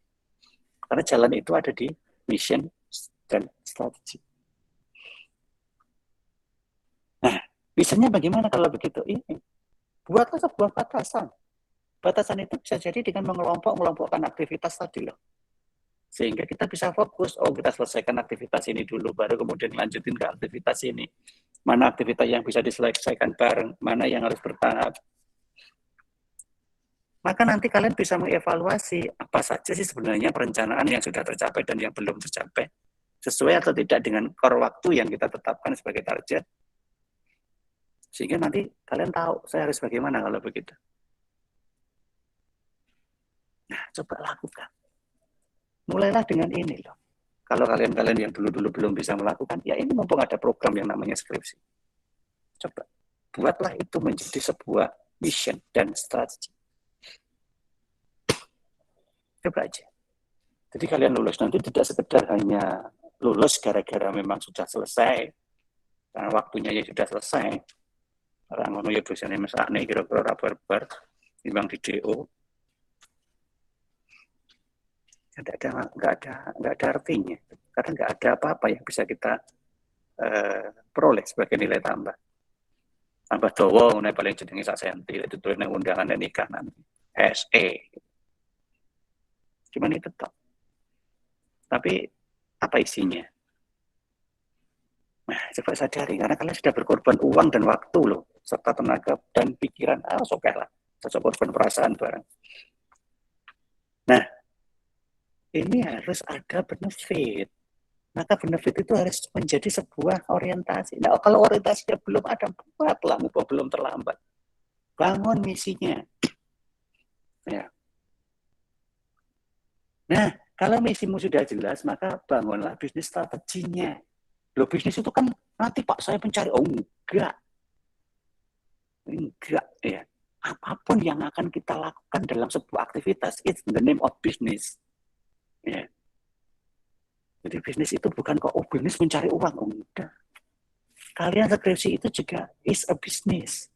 Karena jalan itu ada di mission dan strategi. Nah, misalnya bagaimana kalau begitu? Ini buatlah sebuah batasan. Batasan itu bisa jadi dengan mengelompokkan aktivitas tadi loh. Sehingga kita bisa fokus, kita selesaikan aktivitas ini dulu, baru kemudian lanjutin ke aktivitas ini. Mana aktivitas yang bisa diselesaikan bareng, mana yang harus bertahap. Maka nanti kalian bisa mengevaluasi apa saja sih sebenarnya perencanaan yang sudah tercapai dan yang belum tercapai, sesuai atau tidak dengan core waktu yang kita tetapkan sebagai target. Sehingga nanti kalian tahu saya harus bagaimana kalau begitu. Nah, coba lakukan. Mulailah dengan ini loh. Kalau kalian yang dulu-dulu belum bisa melakukan, ya ini mumpung ada program yang namanya skripsi. Coba buatlah itu menjadi sebuah mission dan strategi. Coba aja. Jadi kalian lulus nanti tidak sekedar hanya lulus gara-gara memang sudah selesai, karena waktunya ya sudah selesai. Orang ngono ya dosennya mesakne kira-kira barbar timbang di DO. Nggak ada artinya. Karena nggak ada apa-apa yang bisa kita peroleh sebagai nilai tambah. Tambah dawa ngene paling jenenge sak senti itu tuh nang undangan nikah nanti. SE. Cuman itu toh. Tapi apa isinya? Nah, coba sadari karena kalian sudah berkorban uang dan waktu loh, serta tenaga dan pikiran. Oke lah, cocok korban perasaan barang. Nah, ini harus ada benefit. Maka benefit itu harus menjadi sebuah orientasi. Nah, kalau orientasinya belum ada, buatlah, belum terlambat. Bangun misinya. Ya. Nah, kalau misimu sudah jelas, maka bangunlah bisnis strateginya. Loh, bisnis itu kan nanti Pak saya mencari, enggak ya. Apapun yang akan kita lakukan dalam sebuah aktivitas, it's the name of business. Ya. Jadi bisnis itu bukan kok bisnis mencari uang, enggak. Kalian skripsi itu juga is a business.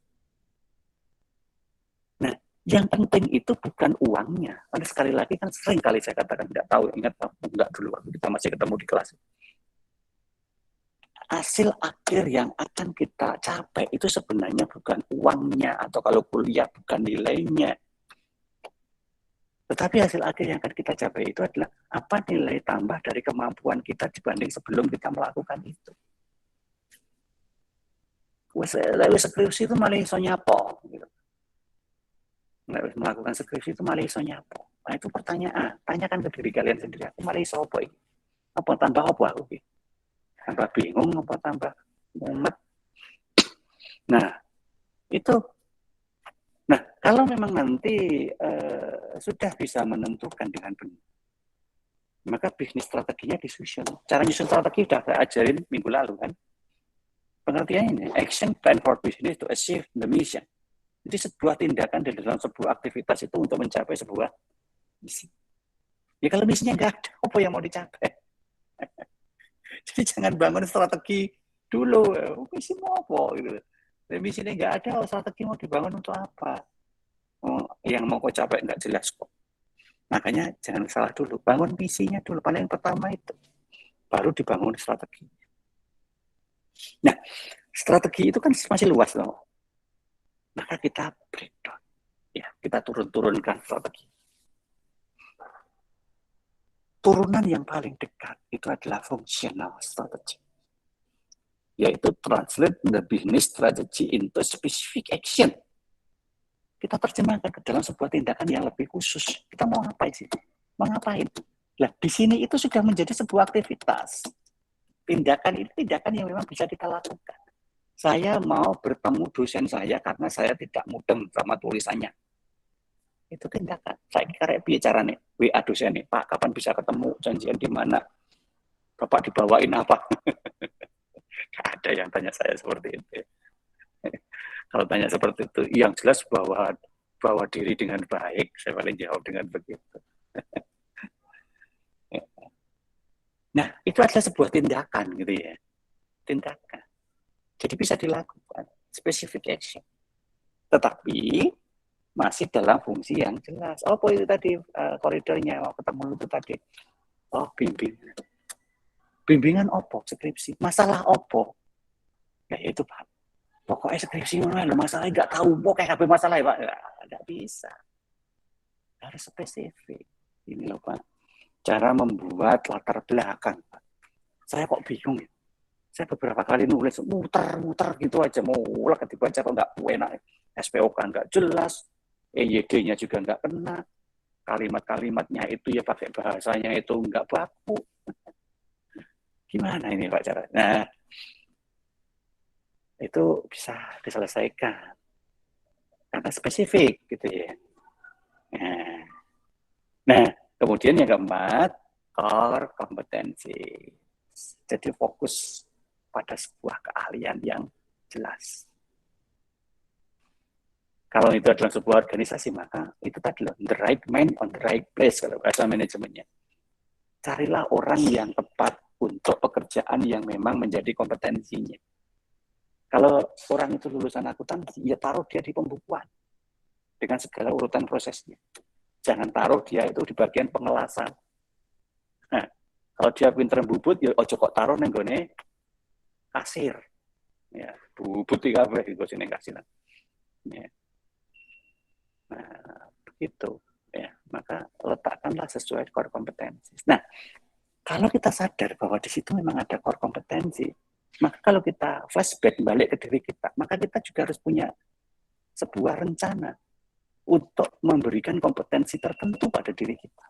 Nah, yang penting itu bukan uangnya. Karena sekali lagi kan sering kali saya katakan, enggak tahu, ingat enggak dulu waktu kita masih ketemu di kelas. Hasil akhir yang akan kita capai itu sebenarnya bukan uangnya, atau kalau kuliah bukan nilainya. Tetapi hasil akhir yang akan kita capai itu adalah apa nilai tambah dari kemampuan kita dibanding sebelum kita melakukan itu. Skripsi itu malah iso nyapo. Gitu. Melakukan skripsi itu malah iso nyapo. Nah itu pertanyaan. Tanyakan ke diri kalian sendiri. Aku malah iso apa ini? Apa tambah apa aku? Tambah bingung apa tambah mumet. Nah, itu. Nah, kalau memang nanti sudah bisa menentukan dengan benar, maka bisnis strateginya disusun. Cara nyusun strategi sudah saya ajarin minggu lalu kan. Pengertiannya, action plan for business to achieve the mission. Jadi sebuah tindakan dalam sebuah aktivitas itu untuk mencapai sebuah misi. Ya kalau misinya nggak ada, apa yang mau dicapai? Jadi jangan bangun strategi dulu, misi mau apa gitu. Misinya nggak ada, strategi mau dibangun untuk apa? Yang mau kau capai nggak jelas kok. Makanya jangan salah dulu, bangun misinya dulu. Paling pertama itu, baru dibangun strategi. Nah, strategi itu kan masih luas loh. Maka kita breakdown, ya kita turunkan strategi. Turunan yang paling dekat itu adalah functional strategy, yaitu translate the business strategy into specific action. Kita terjemahkan ke dalam sebuah tindakan yang lebih khusus. Kita mau ngapain sih? Mau ngapain? Nah, di sini itu sudah menjadi sebuah aktivitas. Tindakan itu tindakan yang memang bisa kita lakukan. Saya mau bertemu dosen saya karena saya tidak mudeng sama tulisannya. Itu tindakan. Saya kira bicara nih, WA dosen nih, Pak, kapan bisa ketemu, janjian di mana? Bapak dibawain apa? Gak ada yang tanya saya seperti itu. Kalau tanya seperti itu, yang jelas bawa diri dengan baik. Saya paling jawab dengan begitu. Nah, itu adalah sebuah tindakan gitu ya. Tindakan. Jadi bisa dilakukan. Specific action. Tetapi masih dalam fungsi yang jelas. Itu tadi koridornya mau ketemu itu tadi. Bimbingan. Bimbingan opo skripsi. Masalah opo. Ya itu Pak. Pokoknya skripsi mana masalahnya nggak tahu. Pokoknya HP masalah ya Pak. Nggak bisa. Harus spesifik. Ini loh Pak, cara membuat latar belakang Pak. Saya kok bingung ya. Saya beberapa kali nulis muter-muter gitu aja, mau dibaca kok nggak enak. SPOK nggak jelas, EYD-nya juga nggak kena, kalimat-kalimatnya itu ya pakai bahasanya itu nggak baku. Gimana ini Pak cara? Nah, itu bisa diselesaikan karena spesifik gitu ya. Nah, kemudian yang keempat, core kompetensi. Jadi fokus pada sebuah keahlian yang jelas. Kalau itu adalah sebuah organisasi, maka itu tadi loh, the right man on the right place kalau bahasa manajemennya. Carilah orang yang tepat untuk pekerjaan yang memang menjadi kompetensinya. Kalau orang itu lulusan akuntansi, ya taruh dia di pembukuan dengan segala urutan prosesnya. Jangan taruh dia itu di bagian pengelasan. Nah, kalau dia pinter bubut, ya ojo kok taruh nenggone kasir. Ya, bubut tiga kabeh iku sing kasir. Ya. Nah, begitu. Ya, maka letakkanlah sesuai core kompetensi. Nah, kalau kita sadar bahwa di situ memang ada core kompetensi, maka kalau kita flashback balik ke diri kita, maka kita juga harus punya sebuah rencana untuk memberikan kompetensi tertentu pada diri kita.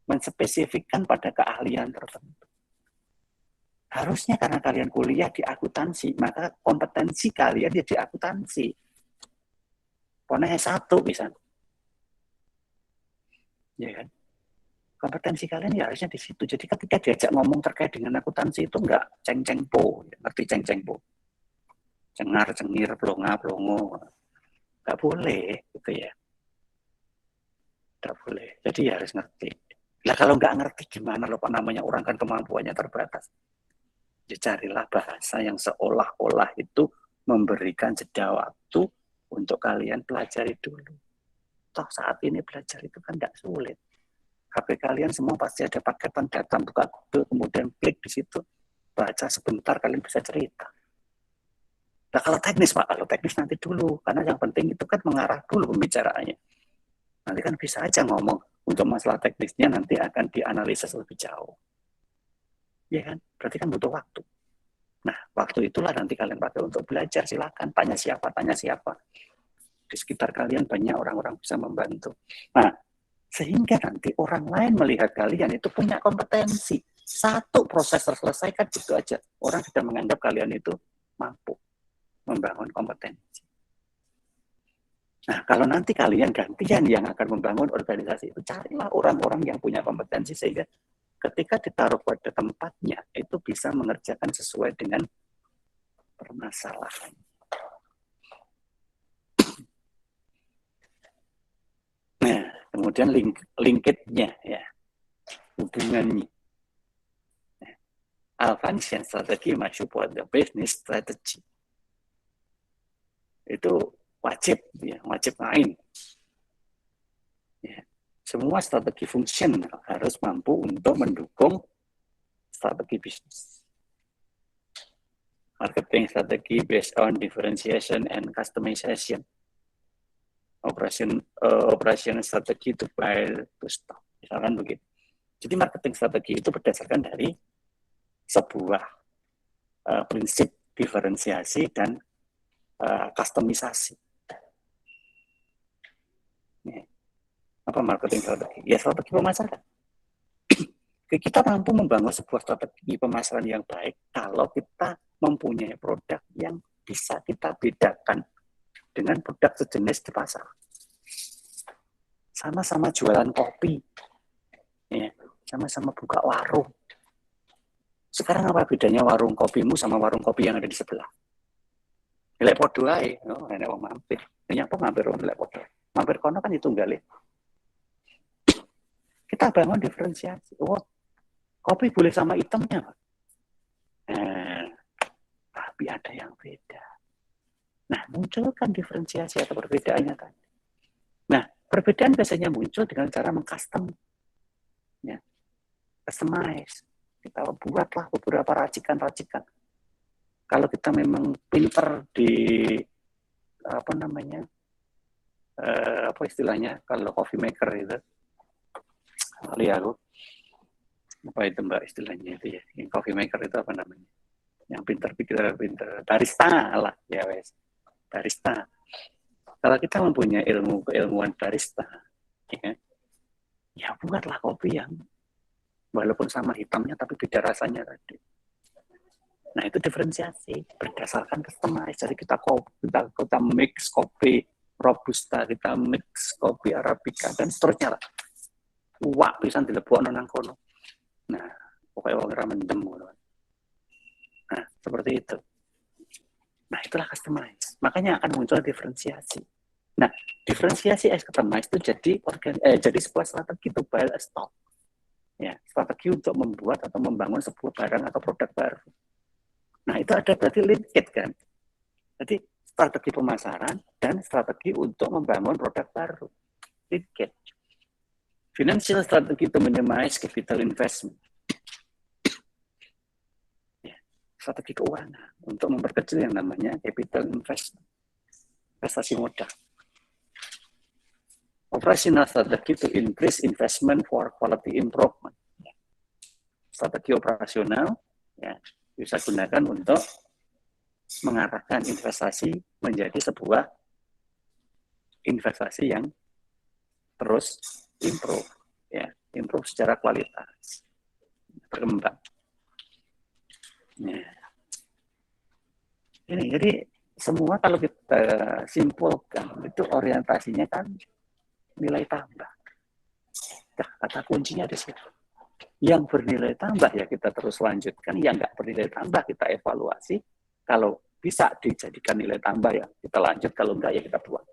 Menspesifikkan pada keahlian tertentu. Harusnya karena kalian kuliah di akuntansi, maka kompetensi kalian ya di akuntansi. Pokoknya S1 bisa. Ya kan? Kompetensi kalian ya harusnya di situ. Jadi ketika diajak ngomong terkait dengan akuntansi itu enggak ceng-ceng-po. Ngerti ceng-ceng-po? Cengar, cengir, plonga, plongo. Enggak boleh gitu ya. Enggak boleh. Jadi ya harus ngerti. Lah kalau enggak ngerti gimana loh Pak, namanya orang kan kemampuannya terbatas. Ya carilah bahasa yang seolah-olah itu memberikan jeda waktu untuk kalian pelajari dulu. Toh saat ini belajar itu kan tidak sulit. HP kalian semua pasti ada paketan data, buka Google, kemudian klik di situ, baca sebentar kalian bisa cerita. Nah kalau teknis Pak, kalau teknis nanti dulu, karena yang penting itu kan mengarah dulu pembicaraannya. Nanti kan bisa aja ngomong, untuk masalah teknisnya nanti akan dianalisis lebih jauh. Ya kan? Berarti kan butuh waktu. Nah, waktu itulah nanti kalian pakai untuk belajar, silakan tanya siapa. Di sekitar kalian banyak orang-orang bisa membantu. Nah, sehingga nanti orang lain melihat kalian itu punya kompetensi. Satu proses terselesaikan gitu aja. Orang sudah menganggap kalian itu mampu membangun kompetensi. Nah, kalau nanti kalian gantian yang akan membangun organisasi itu, carilah orang-orang yang punya kompetensi sehingga ketika ditaruh pada tempatnya itu bisa mengerjakan sesuai dengan permasalahan. Nah, kemudian linkage-nya ya, hubungannya. Al-function strategy must support the business strategy. Itu wajib main. Ya. Semua strategi function harus mampu untuk mendukung strategi bisnis. Marketing strategi based on differentiation and customization. Operation strategi to build to stock. Misalkan begitu. Jadi marketing strategi itu berdasarkan dari sebuah prinsip diferensiasi dan customisasi. Apa marketing strategi? Ya strategi pemasaran. Kita mampu membangun sebuah strategi pemasaran yang baik kalau kita mempunyai produk yang bisa kita bedakan dengan produk sejenis di pasar. Sama-sama jualan kopi, ya, sama-sama buka warung. Sekarang apa bedanya warung kopimu sama warung kopi yang ada di sebelah? Lek podo ae, enek wong mampir. Nyapa mampir wong lek podo. Mampir kono kan itu nggale. Kita bangun diferensiasi. Oh, kopi boleh sama hitamnya, Pak. Tapi ada yang beda. Nah, munculkan diferensiasi atau perbedaannya tadi. Nah, perbedaan biasanya muncul dengan cara mengcustom. Ya. Customize. Kita buatlah beberapa racikan-racikan. Kalau kita memang pinter di apa istilahnya kalau coffee maker itu, kali aku apa itu mbak istilahnya itu ya, yang coffee maker itu apa namanya, yang pinter barista lah ya wes, barista. Kalau kita mempunyai keilmuan barista, ya buatlah kopi yang walaupun sama hitamnya tapi beda rasanya tadi. Nah itu diferensiasi berdasarkan customize. Jadi kita mix kopi robusta, kita mix kopi arabica dan seterusnya lah. Wah bisa dilebokno nang kono. Nah pokoknya wong ra mendem. Nah seperti itu. Nah itulah customize. Makanya akan muncul diferensiasi. Nah diferensiasi as customize itu jadi sebuah strategi to build a stock. Ya, strategi untuk membuat atau membangun sebuah barang atau produk baru. Nah, itu ada berarti linkage kan. Jadi, strategi pemasaran dan strategi untuk membangun produk baru. Linkage. Financial strategy to minimize capital investment. Ya, strategi keuangan untuk memperkecil yang namanya capital investment. Investasi modal. Operational strategy to increase investment for quality improvement. Ya. Strategi operasional ya, bisa gunakan untuk mengarahkan investasi menjadi sebuah investasi yang terus improve, ya, improve secara kualitas, berkembang. Nah, ini jadi semua kalau kita simpulkan itu orientasinya kan nilai tambah. Nah, kata kuncinya di situ. Yang bernilai tambah ya kita terus lanjutkan, yang nggak bernilai tambah kita evaluasi. Kalau bisa dijadikan nilai tambah ya kita lanjut, kalau enggak ya kita buang.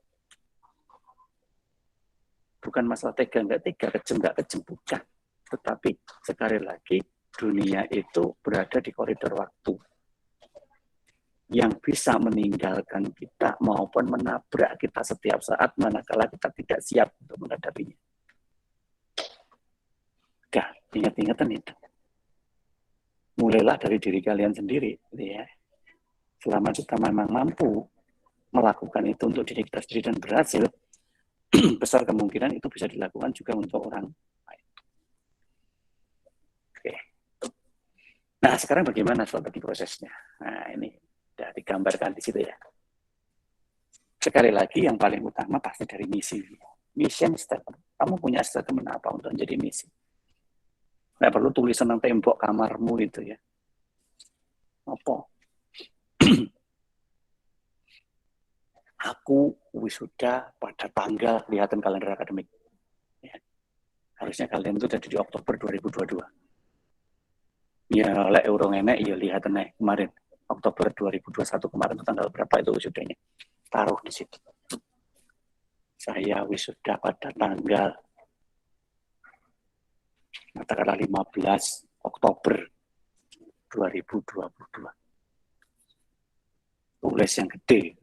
Bukan masalah tega nggak tega, kejam nggak kejam, bukan. Tetapi sekali lagi dunia itu berada di koridor waktu yang bisa meninggalkan kita maupun menabrak kita setiap saat manakala kita tidak siap untuk menghadapinya. Udah, ingat-ingatan itu. Mulailah dari diri kalian sendiri, ya. Selama kita memang mampu melakukan itu untuk diri kita sendiri dan berhasil, besar kemungkinan itu bisa dilakukan juga untuk orang lain. Oke. Nah, sekarang bagaimana strategi prosesnya? Nah, ini sudah digambarkan di situ ya. Sekali lagi, yang paling utama pasti dari misi. Mission statement. Kamu punya statement apa untuk menjadi misi? Nggak perlu tulisan nang tembok kamarmu itu ya. Apa? Aku wisuda pada tanggal, lihatan kalender akademik. Ya. Harusnya kalian itu jadi di Oktober 2022. Ya, lek urung enek ya lihat nek kemarin Oktober 2021 kemarin itu tanggal berapa itu wisudanya. Taruh di situ. Saya wisuda pada tanggal katakanlah 15 Oktober 2022. Tulis yang gede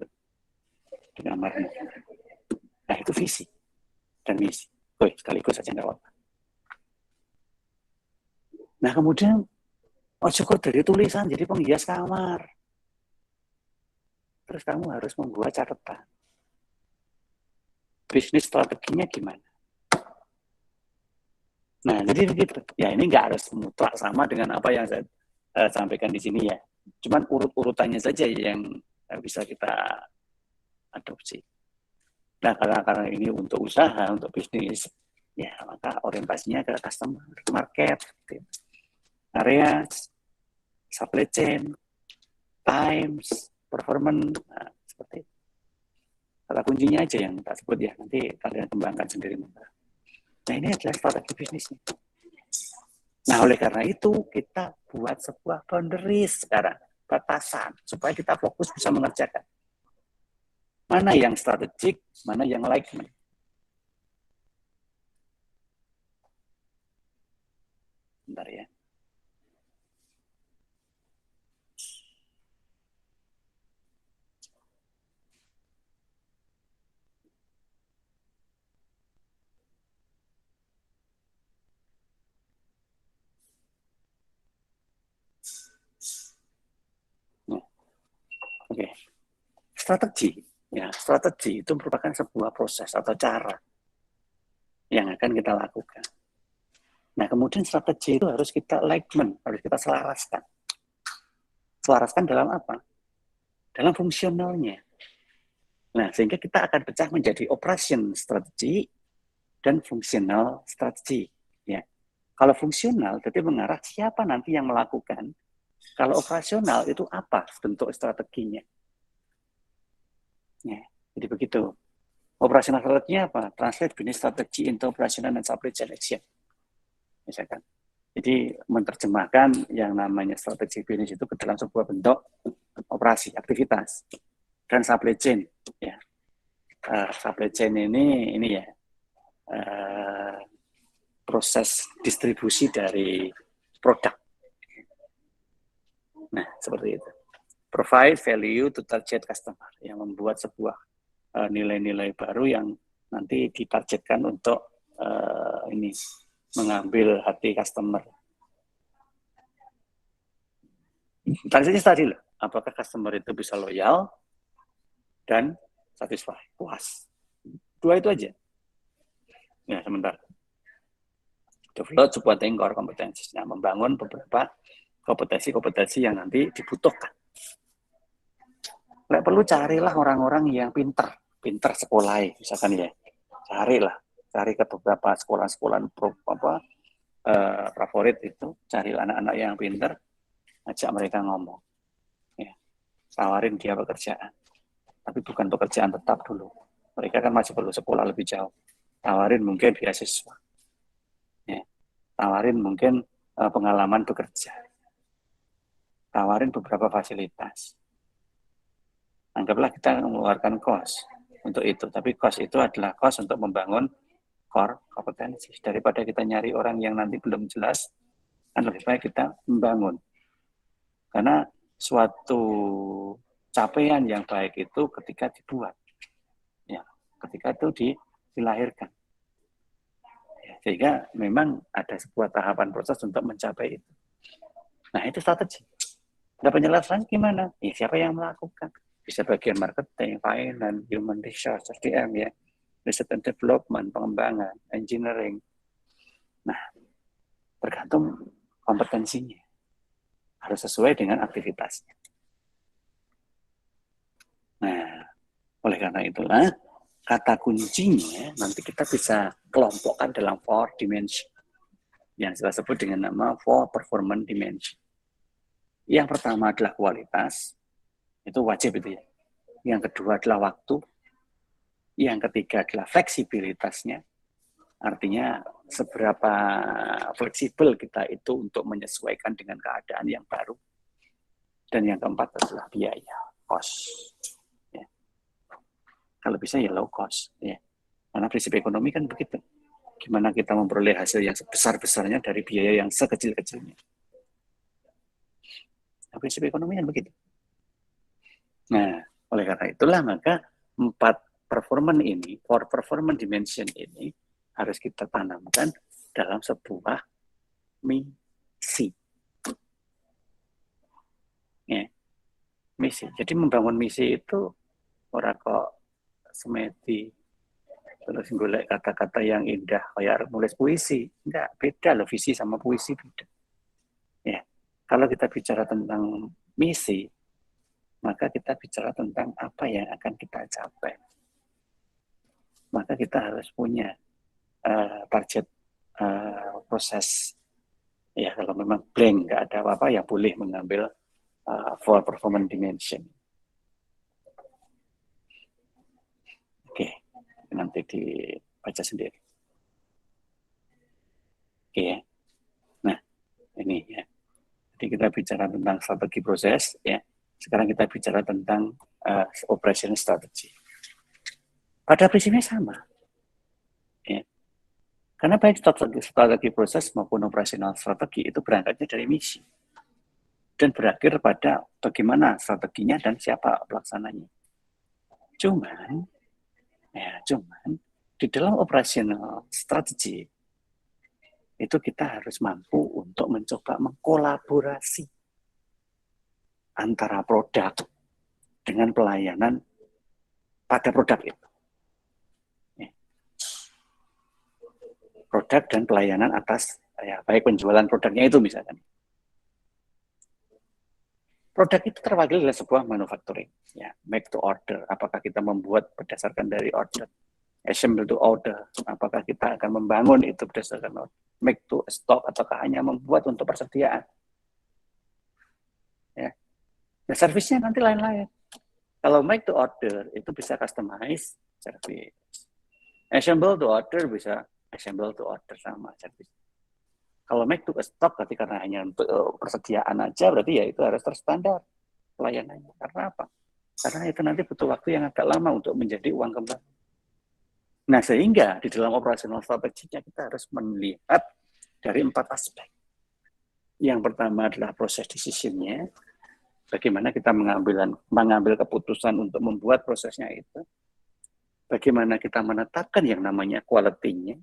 di kamarnya. Nah itu visi dan misi. Sekaligus saja nggak apa-apa. Nah kemudian cukup dari tulisan jadi penghias kamar. Terus kamu harus membuat catatan. Bisnis strateginya gimana? Nah jadi begitu. Ya ini nggak harus mutlak sama dengan apa yang saya sampaikan di sini ya. Cuman urut-urutannya saja yang bisa kita adopsi. Nah, karena ini untuk usaha, untuk bisnis, ya maka orientasinya ke customer, market, areas, supply chain, times, performance, nah, seperti itu. Kata kuncinya aja yang tak sebut ya, nanti kalian kembangkan sendiri. Nah, ini adalah strategi bisnisnya. Nah, oleh karena itu, kita buat sebuah boundaries sekarang, batasan, supaya kita fokus bisa mengerjakan. Mana yang strategik, mana yang likely. Bentar ya. Oke. Strategi Ya, strategi itu merupakan sebuah proses atau cara yang akan kita lakukan. Nah, kemudian strategi itu harus kita alignment, harus kita selaraskan. Selaraskan dalam apa? Dalam fungsionalnya. Nah, sehingga kita akan pecah menjadi operation strategi dan fungsional strategi. Ya. Kalau fungsional, jadi mengarah siapa nanti yang melakukan. Kalau operasional, itu apa bentuk strateginya. Ya, jadi begitu. Operasional strateginya apa? Translate business strategy into operational and supply chain action. Misalkan. Jadi menerjemahkan yang namanya strategi bisnis itu ke dalam sebuah bentuk operasi, aktivitas. Dan supply chain. Ya. Supply chain ini ya, proses distribusi dari produk. Nah, seperti itu. Provide value to target customer, yang membuat sebuah nilai-nilai baru yang nanti ditargetkan untuk ini mengambil hati customer. Tadi loh, apakah customer itu bisa loyal dan satisfy, puas. Dua itu aja. Ya, sebentar. Develop sebuah core kompetensi. Nah, membangun beberapa kompetensi-kompetensi yang nanti dibutuhkan. Nggak perlu carilah orang-orang yang pinter sekolah, misalkan ya. Cari ke beberapa sekolah-sekolah favorit itu, cari anak-anak yang pinter, ajak mereka ngomong. Ya. Tawarin dia pekerjaan. Tapi bukan pekerjaan tetap dulu. Mereka kan masih perlu sekolah lebih jauh. Tawarin mungkin beasiswa. Ya. Tawarin mungkin pengalaman bekerja. Tawarin beberapa fasilitas. Anggaplah kita mengeluarkan cost untuk itu. Tapi cost itu adalah cost untuk membangun core kompetensi. Daripada kita nyari orang yang nanti belum jelas, kan lebih baik kita membangun. Karena suatu capaian yang baik itu ketika dibuat. Ya, ketika itu dilahirkan. Ya, sehingga memang ada sebuah tahapan proses untuk mencapai itu. Nah, itu strategi. Ada penjelasan gimana? Ya, siapa yang melakukan? Bisa bagian marketing, finance, human resource, SDM, ya, research and development, pengembangan, engineering. Nah, tergantung kompetensinya. Harus sesuai dengan aktivitasnya. Nah, oleh karena itulah, kata kuncinya nanti kita bisa kelompokkan dalam 4 dimension. Yang saya sebut dengan nama 4 performance dimension. Yang pertama adalah kualitas, itu wajib itu ya. Yang kedua adalah waktu. Yang ketiga adalah fleksibilitasnya, artinya seberapa fleksibel kita itu untuk menyesuaikan dengan keadaan yang baru. Dan yang keempat adalah biaya, cost. Ya. Kalau bisa ya low cost. Ya. Karena prinsip ekonomi kan begitu. Gimana kita memperoleh hasil yang sebesar-besarnya dari biaya yang sekecil-kecilnya. Nah, prinsip ekonomi kan begitu. Nah, oleh karena itulah maka 4 performance ini, 4 performance dimension ini harus kita tanamkan dalam sebuah misi. Ya. Misi. Jadi membangun misi itu ora kok semedi terus golek kata-kata yang indah kayak nulis puisi. Enggak, beda loh visi sama puisi beda. Ya. Kalau kita bicara tentang misi, maka kita bicara tentang apa yang akan kita capai. Maka kita harus punya target proses. Ya, kalau memang blank, nggak ada apa-apa, ya boleh mengambil 4 performance dimension. Oke, nanti dibaca sendiri. Oke ya. Nah, ini ya. Jadi kita bicara tentang strategi proses, ya. Sekarang kita bicara tentang operation strategy. Pada prinsipnya sama. Ya. Karena baik strategi proses maupun operasional strategi itu berangkatnya dari misi. Dan berakhir pada bagaimana strateginya dan siapa pelaksananya. Cuman di dalam operasional strategi itu kita harus mampu untuk mencoba mengkolaborasi antara produk dengan pelayanan pada produk itu. Produk dan pelayanan atas ya baik penjualan produknya itu misalkan. Produk itu terwakili oleh sebuah manufacturing, ya, make to order. Apakah kita membuat berdasarkan dari order, assemble to order. Apakah kita akan membangun itu berdasarkan order, make to stock, ataukah hanya membuat untuk persediaan. Ya, nah, servisnya nanti lain-lain. Kalau make to order itu bisa customize service, assemble to order bisa assemble to order sama service. Kalau make to stock berarti karena hanya untuk persediaan aja, berarti ya itu harus terstandar pelayanannya. Karena apa? Karena itu nanti butuh waktu yang agak lama untuk menjadi uang kembali. Nah, sehingga di dalam operasional strateginya kita harus melihat dari 4 aspek. Yang pertama adalah proses decision-nya, bagaimana kita mengambil keputusan untuk membuat prosesnya itu, bagaimana kita menetapkan yang namanya quality-nya,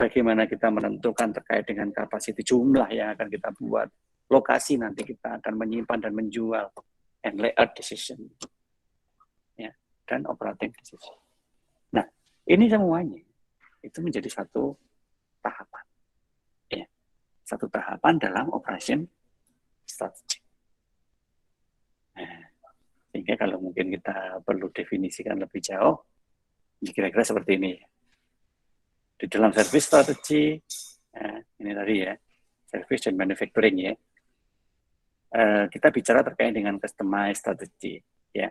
bagaimana kita menentukan terkait dengan kapasiti jumlah yang akan kita buat, lokasi nanti kita akan menyimpan dan menjual, and layout decision, ya, dan operating decision. Nah, ini semuanya itu menjadi satu tahapan, ya, satu tahapan dalam operation strategy. Nah, sehingga kalau mungkin kita perlu definisikan lebih jauh, kira-kira seperti ini. Di dalam service strategi, ini tadi ya, service dan manufacturing ya, kita bicara terkait dengan customized strategi, ya.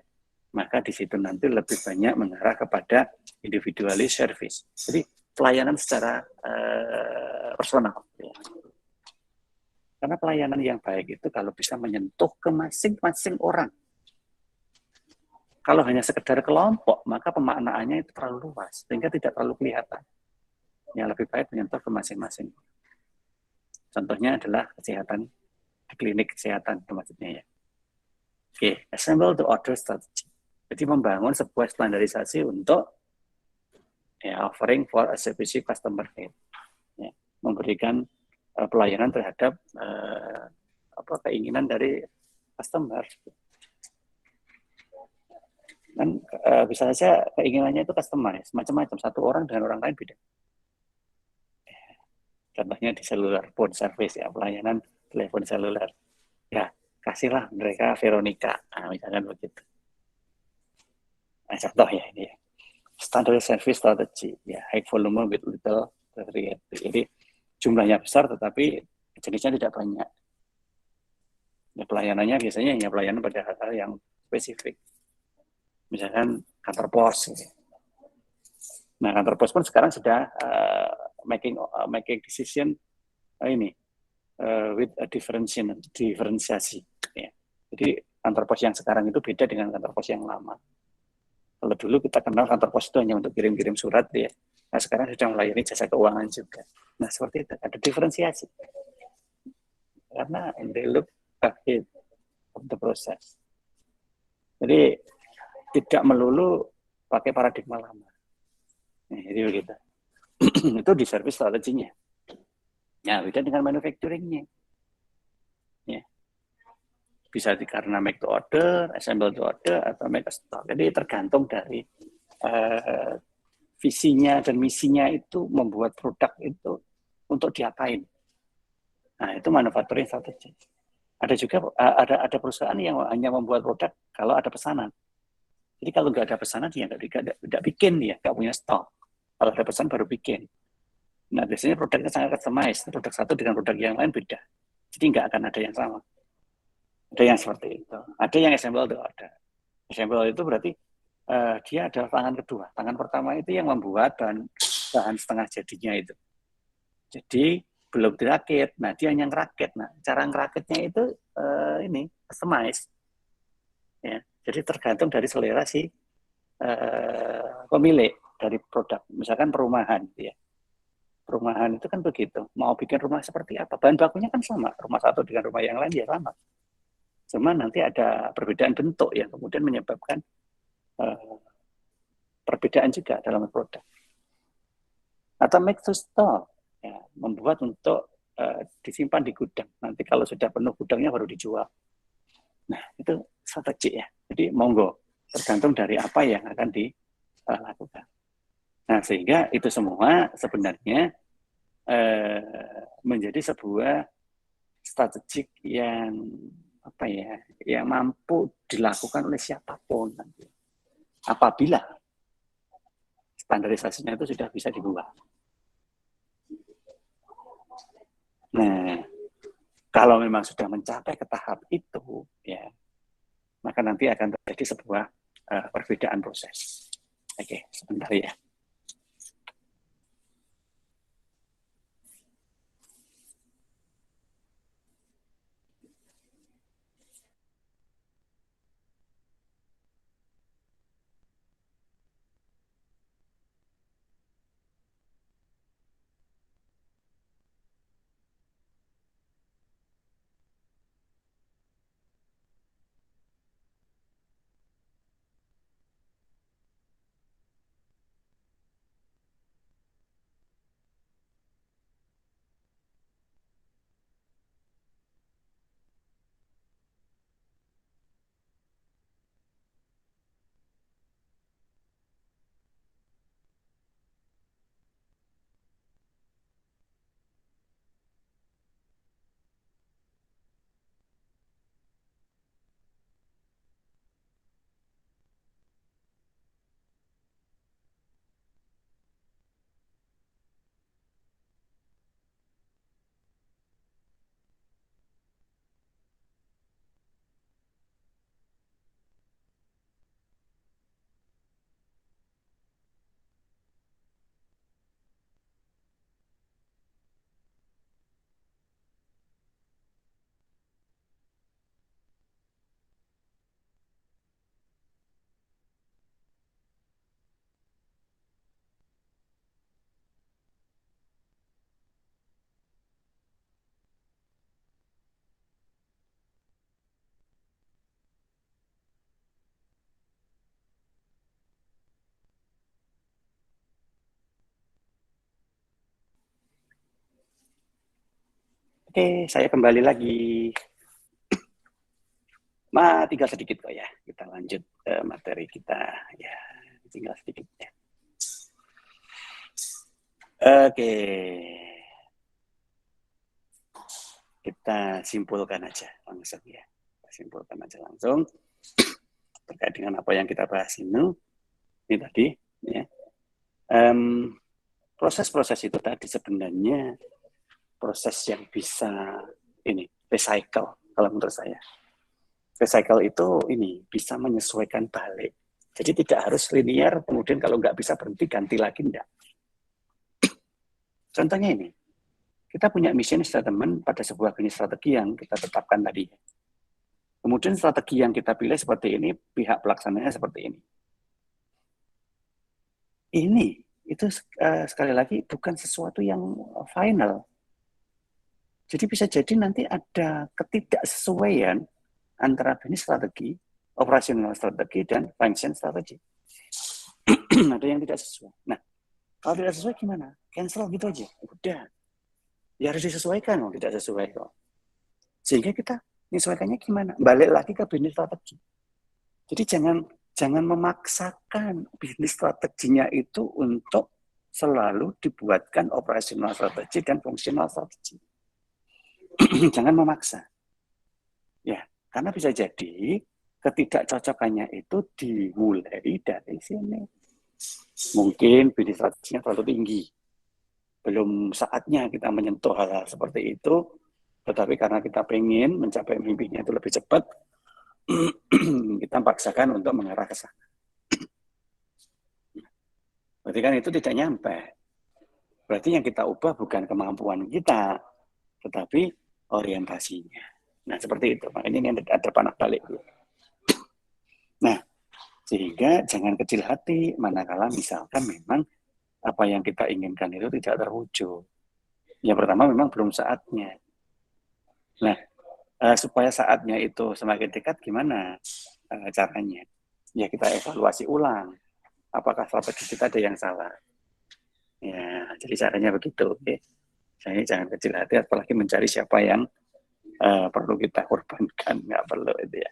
Maka di situ nanti lebih banyak mengarah kepada individualis service. Jadi pelayanan secara personal. Ya. Karena pelayanan yang baik itu kalau bisa menyentuh ke masing-masing orang. Kalau hanya sekedar kelompok, maka pemaknaannya itu terlalu luas, sehingga tidak terlalu kelihatan. Yang lebih baik menyentuh ke masing-masing. Contohnya adalah kesehatan, klinik kesehatan maksudnya ya. Oke, assemble to order strategy. Jadi membangun sebuah standarisasi untuk ya, offering for a specific customer need. Ya, memberikan pelayanan terhadap keinginan dari customer. Dan bisa saja keinginannya itu customize, macam-macam. Satu orang dengan orang lain beda. Contohnya di cellular phone service ya, pelayanan telepon seluler. Ya, kasihlah mereka Veronica, misalkan begitu. Nah, contoh ya ini ya. Standard service strategy, ya, high volume with little variety. Jadi jumlahnya besar tetapi jenisnya tidak banyak. Ya, pelayanannya biasanya hanya pelayanan pada hal-hal yang spesifik. Misalkan kantor pos. Gitu. Nah, kantor pos pun sekarang sudah making decision with a diferensiasi. Ya. Jadi kantor pos yang sekarang itu beda dengan kantor pos yang lama. Kalau dulu kita kenal kantor pos itu hanya untuk kirim-kirim surat, ya. Nah, sekarang sudah melayani jasa keuangan juga. Nah, seperti itu, ada diferensiasi. Karena they look ahead of the process. Jadi, tidak melulu pakai paradigma lama. Nah, jadi begitu. Itu di service strateginya. Ya, beda dengan manufacturing-nya. Ya. Bisa karena make to order, assemble to order, atau make a stock. Jadi tergantung dari visinya dan misinya itu membuat produk itu untuk diapain. Nah, itu manufacturing strategi. Ada juga ada perusahaan yang hanya membuat produk kalau ada pesanan. Jadi kalau nggak ada pesanan dia nggak bikin, dia nggak punya stok. Kalau ada pesanan baru bikin. Nah, biasanya produknya sangat customized. Produk satu dengan produk yang lain beda. Jadi nggak akan ada yang sama. Ada yang seperti itu. Ada yang assemble to order. Assemble itu berarti dia adalah tangan kedua. Tangan pertama itu yang membuat bahan setengah jadinya itu. Jadi belum dirakit. Nah, dia yang ngerakit. Nah, cara ngerakitnya itu ini customized. Ya, jadi tergantung dari selera si pemilik dari produk. Misalkan perumahan, ya. Perumahan itu kan begitu. Mau bikin rumah seperti apa? Bahan bakunya kan sama. Rumah satu dengan rumah yang lain ya sama. Cuma nanti ada perbedaan bentuk yang kemudian menyebabkan perbedaan juga dalam produk. Atau make to stock, ya, membuat untuk disimpan di gudang. Nanti kalau sudah penuh gudangnya baru dijual. Nah, itu strategi ya. Jadi monggo tergantung dari apa yang akan dilakukan. Nah, sehingga itu semua sebenarnya menjadi sebuah strategik yang apa ya, yang mampu dilakukan oleh siapapun nanti. Apabila standarisasinya itu sudah bisa dibuat. Nah, kalau memang sudah mencapai ke tahap itu, ya, maka nanti akan terjadi sebuah perbedaan proses. Oke, sebentar ya. Oke, saya kembali lagi. Tinggal sedikit kok ya. Kita lanjut materi kita. Ya, tinggal sedikit ya. Oke. Kita simpulkan aja langsung ya. Kita simpulkan aja langsung terkait dengan apa yang kita bahas ini tadi ya. Proses-proses itu tadi sebenarnya proses yang bisa ini recycle kalau menurut saya. Recycle itu ini bisa menyesuaikan balik. Jadi tidak harus linear, kemudian kalau nggak bisa berhenti ganti lagi, enggak. Contohnya ini, kita punya mission statement pada sebuah bisnis strategi yang kita tetapkan tadi. Kemudian strategi yang kita pilih seperti ini, pihak pelaksananya seperti ini. Ini itu sekali lagi bukan sesuatu yang final. Jadi bisa jadi nanti ada ketidaksesuaian antara bisnis strategi, operasional strategi, dan function strategi. Ada yang tidak sesuai. Nah, kalau tidak sesuai gimana? Cancel gitu aja. Udah. Ya harus disesuaikan, tidak sesuai kok. Sehingga kita menyesuaikannya gimana? Balik lagi ke bisnis strategi. Jadi jangan memaksakan bisnis strateginya itu untuk selalu dibuatkan operasional strategi dan fungsional strategi. Jangan memaksa. Ya, karena bisa jadi ketidakcocokannya itu dimulai dari sini. Mungkin bisnis strateginya terlalu tinggi. Belum saatnya kita menyentuh hal-hal seperti itu, tetapi karena kita pengen mencapai mimpinya itu lebih cepat, kita paksakan untuk mengarah ke sana. Berarti kan itu tidak nyampe. Berarti yang kita ubah bukan kemampuan kita, tetapi orientasinya. Nah, seperti itu. Makanya ini ada panah balik. Nah, sehingga jangan kecil hati, manakala misalkan memang apa yang kita inginkan itu tidak terwujud. Yang pertama memang belum saatnya. Nah, supaya saatnya itu semakin dekat, gimana caranya? Ya kita evaluasi ulang. Apakah strategi kita ada yang salah? Ya, jadi caranya begitu. Oke. Jadi jangan kecil hati, apalagi mencari siapa yang perlu kita korbankan, nggak perlu itu ya.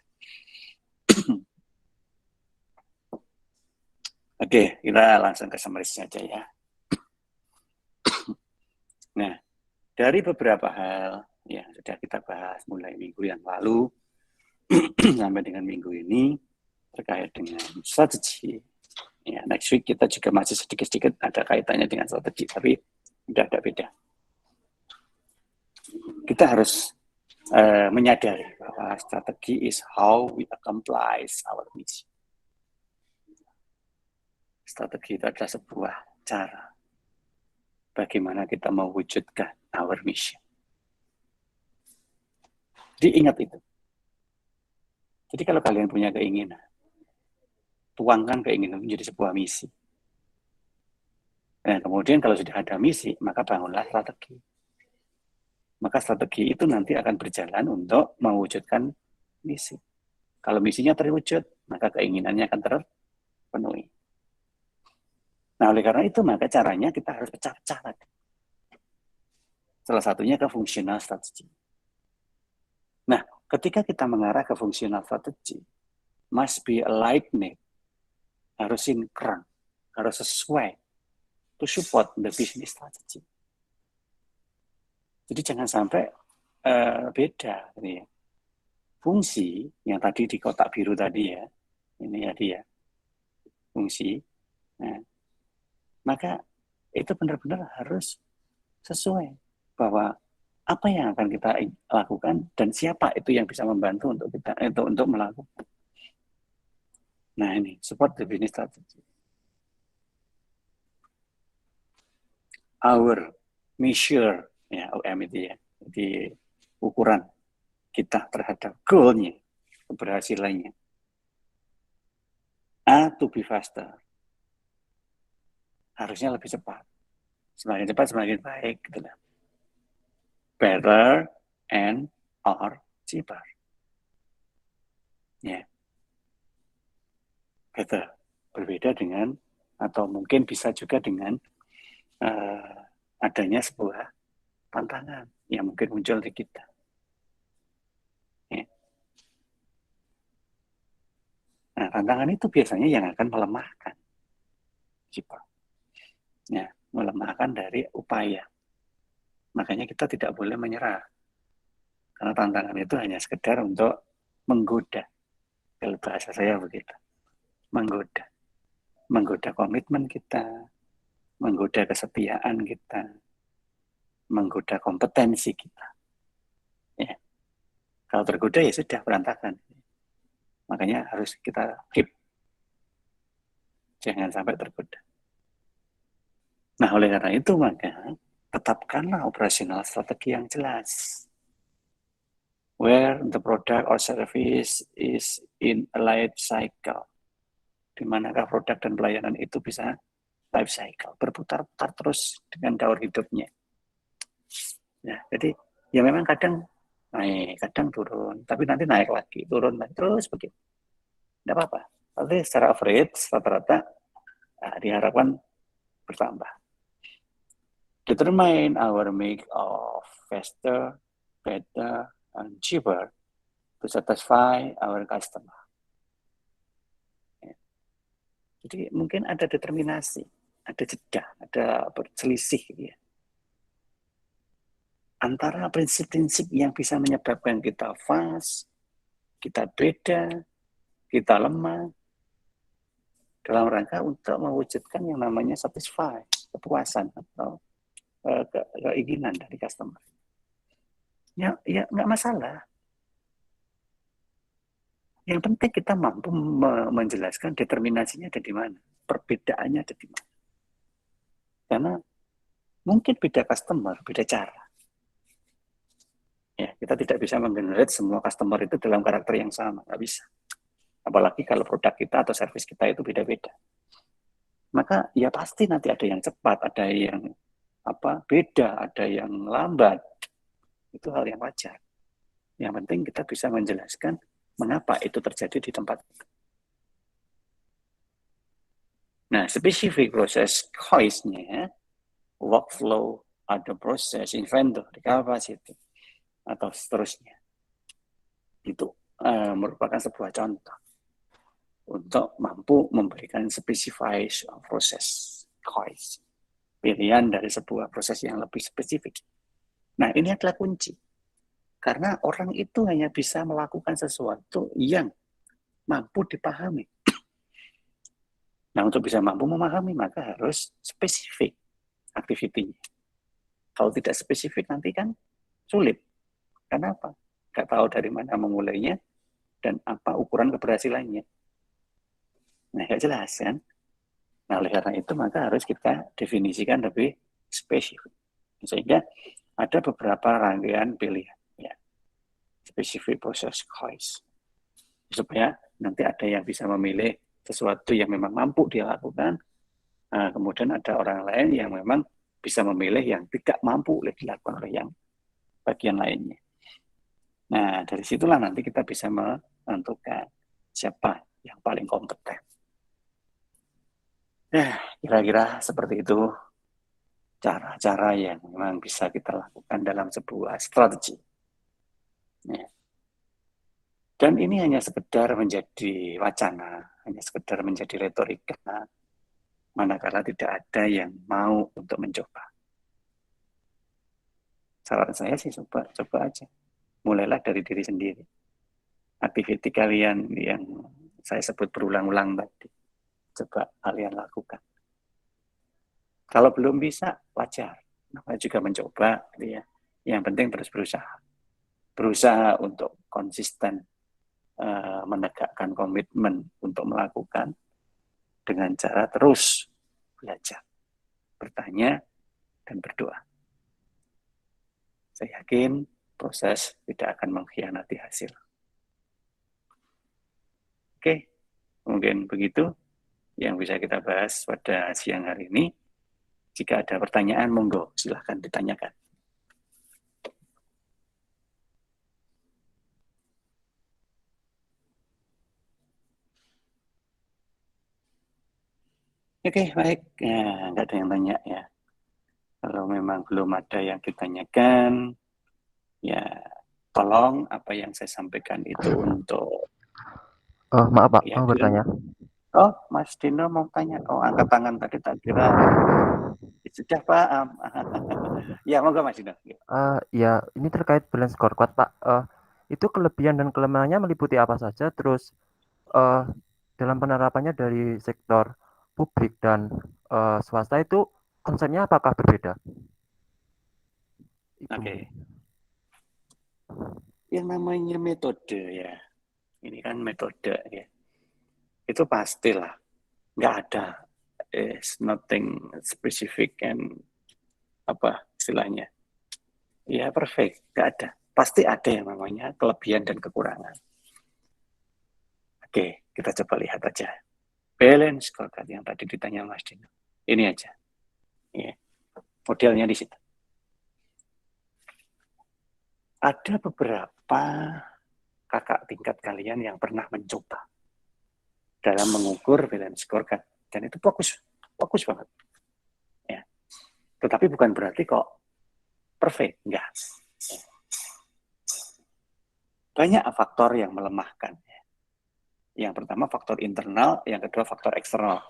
Oke, kita langsung ke summary saja ya. Nah, dari beberapa hal yang sudah kita bahas mulai minggu yang lalu sampai dengan minggu ini terkait dengan strategi. Ya, next week kita juga masih sedikit-sedikit ada kaitannya dengan strategi, tapi udah ada beda. Kita harus menyadari bahwa strategi is how we accomplish our mission. Strategi itu adalah sebuah cara bagaimana kita mewujudkan our mission. Jadi ingat itu. Jadi kalau kalian punya keinginan, tuangkan keinginan menjadi sebuah misi. Dan kemudian kalau sudah ada misi, maka bangunlah strategi. Maka strategi itu nanti akan berjalan untuk mewujudkan misi. Kalau misinya terwujud, maka keinginannya akan terpenuhi. Nah, oleh karena itu, maka caranya kita harus pecah-pecah tadi. Salah satunya ke fungsional strategi. Nah, ketika kita mengarah ke fungsional strategi, must be aligned, harus sinkron, harus sesuai to support the business strategy. Jadi jangan sampai beda, gitu ya. Fungsi yang tadi di kotak biru tadi ya, ini ya dia, fungsi. Nah, maka itu benar-benar harus sesuai bahwa apa yang akan kita lakukan dan siapa itu yang bisa membantu untuk kita untuk melakukan. Nah ini support the business strategy. Our measure ya OM itu ya, jadi ukuran kita terhadap goal-nya, keberhasilannya. A to be faster. Harusnya lebih cepat. Semakin cepat semakin baik gitu lah. Better and or cheaper. Ya. Better. Berbeda dengan atau mungkin bisa juga dengan adanya sebuah tantangan yang mungkin muncul di kita. Ya. Nah, tantangan itu biasanya yang akan melemahkan. Ya, melemahkan dari upaya. Makanya kita tidak boleh menyerah. Karena tantangan itu hanya sekedar untuk menggoda. Kalau bahasa saya begitu. Menggoda. Menggoda komitmen kita, menggoda kesetiaan kita, menggoda kompetensi kita. Ya. Kalau tergoda ya sudah berantakan. Makanya harus kita keep. Jangan sampai tergoda. Nah, oleh karena itu maka tetapkanlah operasional strategi yang jelas. Where the product or service is in a life cycle. Di manakah produk dan pelayanan itu bisa life cycle, berputar-putar terus dengan daur hidupnya. Ya, jadi ya memang kadang naik, kadang turun, tapi nanti naik lagi, turun lagi, terus begitu. Tidak apa-apa. Tapi secara average, rata-rata diharapkan bertambah. Determine our make of faster, better, and cheaper to satisfy our customer. Ya. Jadi mungkin ada determinasi, ada jeda, ada berselisih ya. Antara prinsip-prinsip yang bisa menyebabkan kita fast, kita beda, kita lemah, dalam rangka untuk mewujudkan yang namanya satisfy, kepuasan atau keinginan dari customer. Ya nggak masalah. Yang penting kita mampu menjelaskan determinasinya ada di mana, perbedaannya ada di mana. Karena mungkin beda customer, beda cara. Ya, kita tidak bisa menggenerate semua customer itu dalam karakter yang sama, nggak bisa. Apalagi kalau produk kita atau service kita itu beda-beda. Maka ya pasti nanti ada yang cepat, ada yang beda, ada yang lambat. Itu hal yang wajar. Yang penting kita bisa menjelaskan mengapa itu terjadi di tempat itu. Nah, spesifik proses choice-nya, workflow, ada proses, inventory, capacity, atau seterusnya. Itu merupakan sebuah contoh. untuk mampu memberikan specified proses choice, pilihan dari sebuah proses yang lebih spesifik. Nah, ini adalah kunci. Karena orang itu hanya bisa melakukan sesuatu yang mampu dipahami. Nah, untuk bisa mampu memahami, maka harus spesifik aktivitinya. Kalau tidak spesifik nanti kan sulit. Kenapa? Nggak tahu dari mana memulainya dan apa ukuran keberhasilannya. Nah, nggak jelas kan? Nah, oleh karena itu maka harus kita definisikan lebih spesifik. Sehingga ada beberapa rangkaian pilihan. Ya. Specific process choice. Supaya nanti ada yang bisa memilih sesuatu yang memang mampu dia lakukan. Nah, kemudian ada orang lain yang memang bisa memilih yang tidak mampu dilakukan oleh yang bagian lainnya. Nah, dari situlah nanti kita bisa menentukan siapa yang paling kompeten. Nah, kira-kira seperti itu cara-cara yang memang bisa kita lakukan dalam sebuah strategi. Ya. Dan ini hanya sekedar menjadi wacana, hanya sekedar menjadi retorika, manakala tidak ada yang mau untuk mencoba. Saran saya sih coba aja. Mulailah dari diri sendiri. Aktiviti kalian yang saya sebut berulang-ulang tadi, coba kalian lakukan. Kalau belum bisa, wajar. Namanya juga mencoba, gitu ya. Yang penting terus berusaha. Berusaha untuk konsisten menegakkan komitmen untuk melakukan dengan cara terus belajar, bertanya, dan berdoa. Saya yakin proses tidak akan mengkhianati hasil. Oke, mungkin begitu yang bisa kita bahas pada siang hari ini. Jika ada pertanyaan, monggo silahkan ditanyakan. Oke, baik. Ya, nggak ada yang tanya ya. Kalau memang belum ada yang ditanyakan, ya tolong apa yang saya sampaikan itu untuk Maaf Pak, ya mau bertanya. Oh, Mas Dino mau tanya. Oh, angkat tangan tadi tak kira sudah Pak. Ya, monggo Mas Dino. Ya, ini terkait balance scorecard Pak. Itu kelebihan dan kelemahannya meliputi apa saja? Terus dalam penerapannya dari sektor publik dan swasta itu konsepnya apakah berbeda? Oke. Yang namanya metode ya, ini kan metode ya. Itu pastilah nggak ada nothing specific and apa istilahnya. Ya perfect, nggak ada. Pasti ada yang namanya kelebihan dan kekurangan. Oke, kita coba lihat aja. Balance scorecard yang tadi ditanya Mas Dino. Ini aja. Ya. Modelnya di situ. Ada beberapa kakak tingkat kalian yang pernah mencoba dalam mengukur balance scorecard. Dan itu bagus banget. Ya. Tetapi bukan berarti kok perfect, enggak. Banyak faktor yang melemahkan. Yang pertama faktor internal, yang kedua faktor eksternal.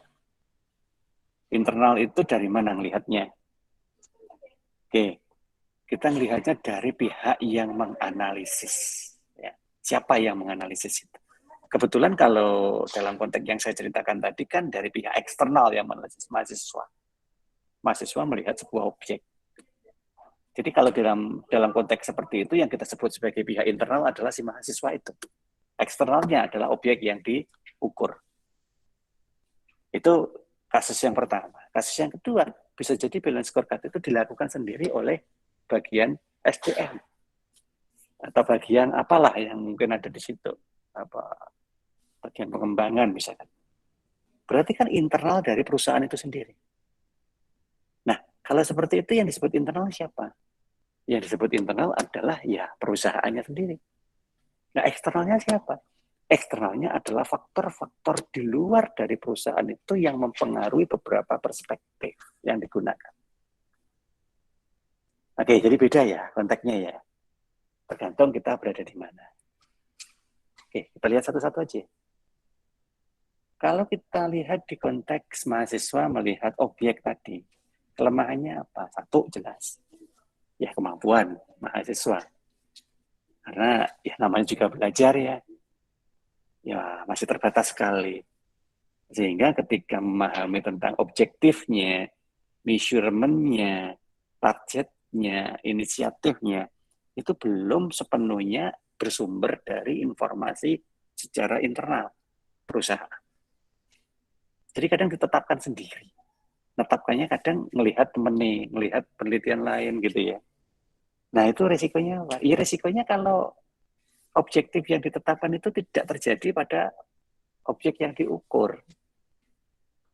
Internal itu dari mana melihatnya? Oke, kita melihatnya dari pihak yang menganalisis. Ya. Siapa yang menganalisis itu? Kebetulan kalau dalam konteks yang saya ceritakan tadi kan dari pihak eksternal yang menganalisis mahasiswa. Mahasiswa melihat sebuah objek. Jadi kalau dalam konteks seperti itu yang kita sebut sebagai pihak internal adalah si mahasiswa itu. Eksternalnya adalah objek yang diukur. Itu kasus yang pertama. Kasus yang kedua, bisa jadi balance scorecard itu dilakukan sendiri oleh bagian SDM atau bagian apalah yang mungkin ada di situ, apa bagian pengembangan misalkan. Berarti kan internal dari perusahaan itu sendiri. Nah, kalau seperti itu yang disebut internal siapa? Yang disebut internal adalah ya perusahaannya sendiri. Nah, eksternalnya siapa? Eksternalnya adalah faktor-faktor di luar dari perusahaan itu yang mempengaruhi beberapa perspektif yang digunakan. Oke, jadi beda ya konteksnya ya. Tergantung kita berada di mana. Oke, kita lihat satu-satu aja. Kalau kita lihat di konteks mahasiswa melihat objek tadi, kelemahannya apa? Satu jelas, ya kemampuan mahasiswa. Karena ya namanya juga belajar ya masih terbatas sekali. Sehingga ketika memahami tentang objektifnya, measurement-nya, targetnya, inisiatifnya, itu belum sepenuhnya bersumber dari informasi secara internal perusahaan. Jadi kadang ditetapkan sendiri. Netapkannya kadang melihat temen nih, melihat penelitian lain gitu ya. Nah itu resikonya apa? Ya resikonya kalau objektif yang ditetapkan itu tidak terjadi pada objek yang diukur,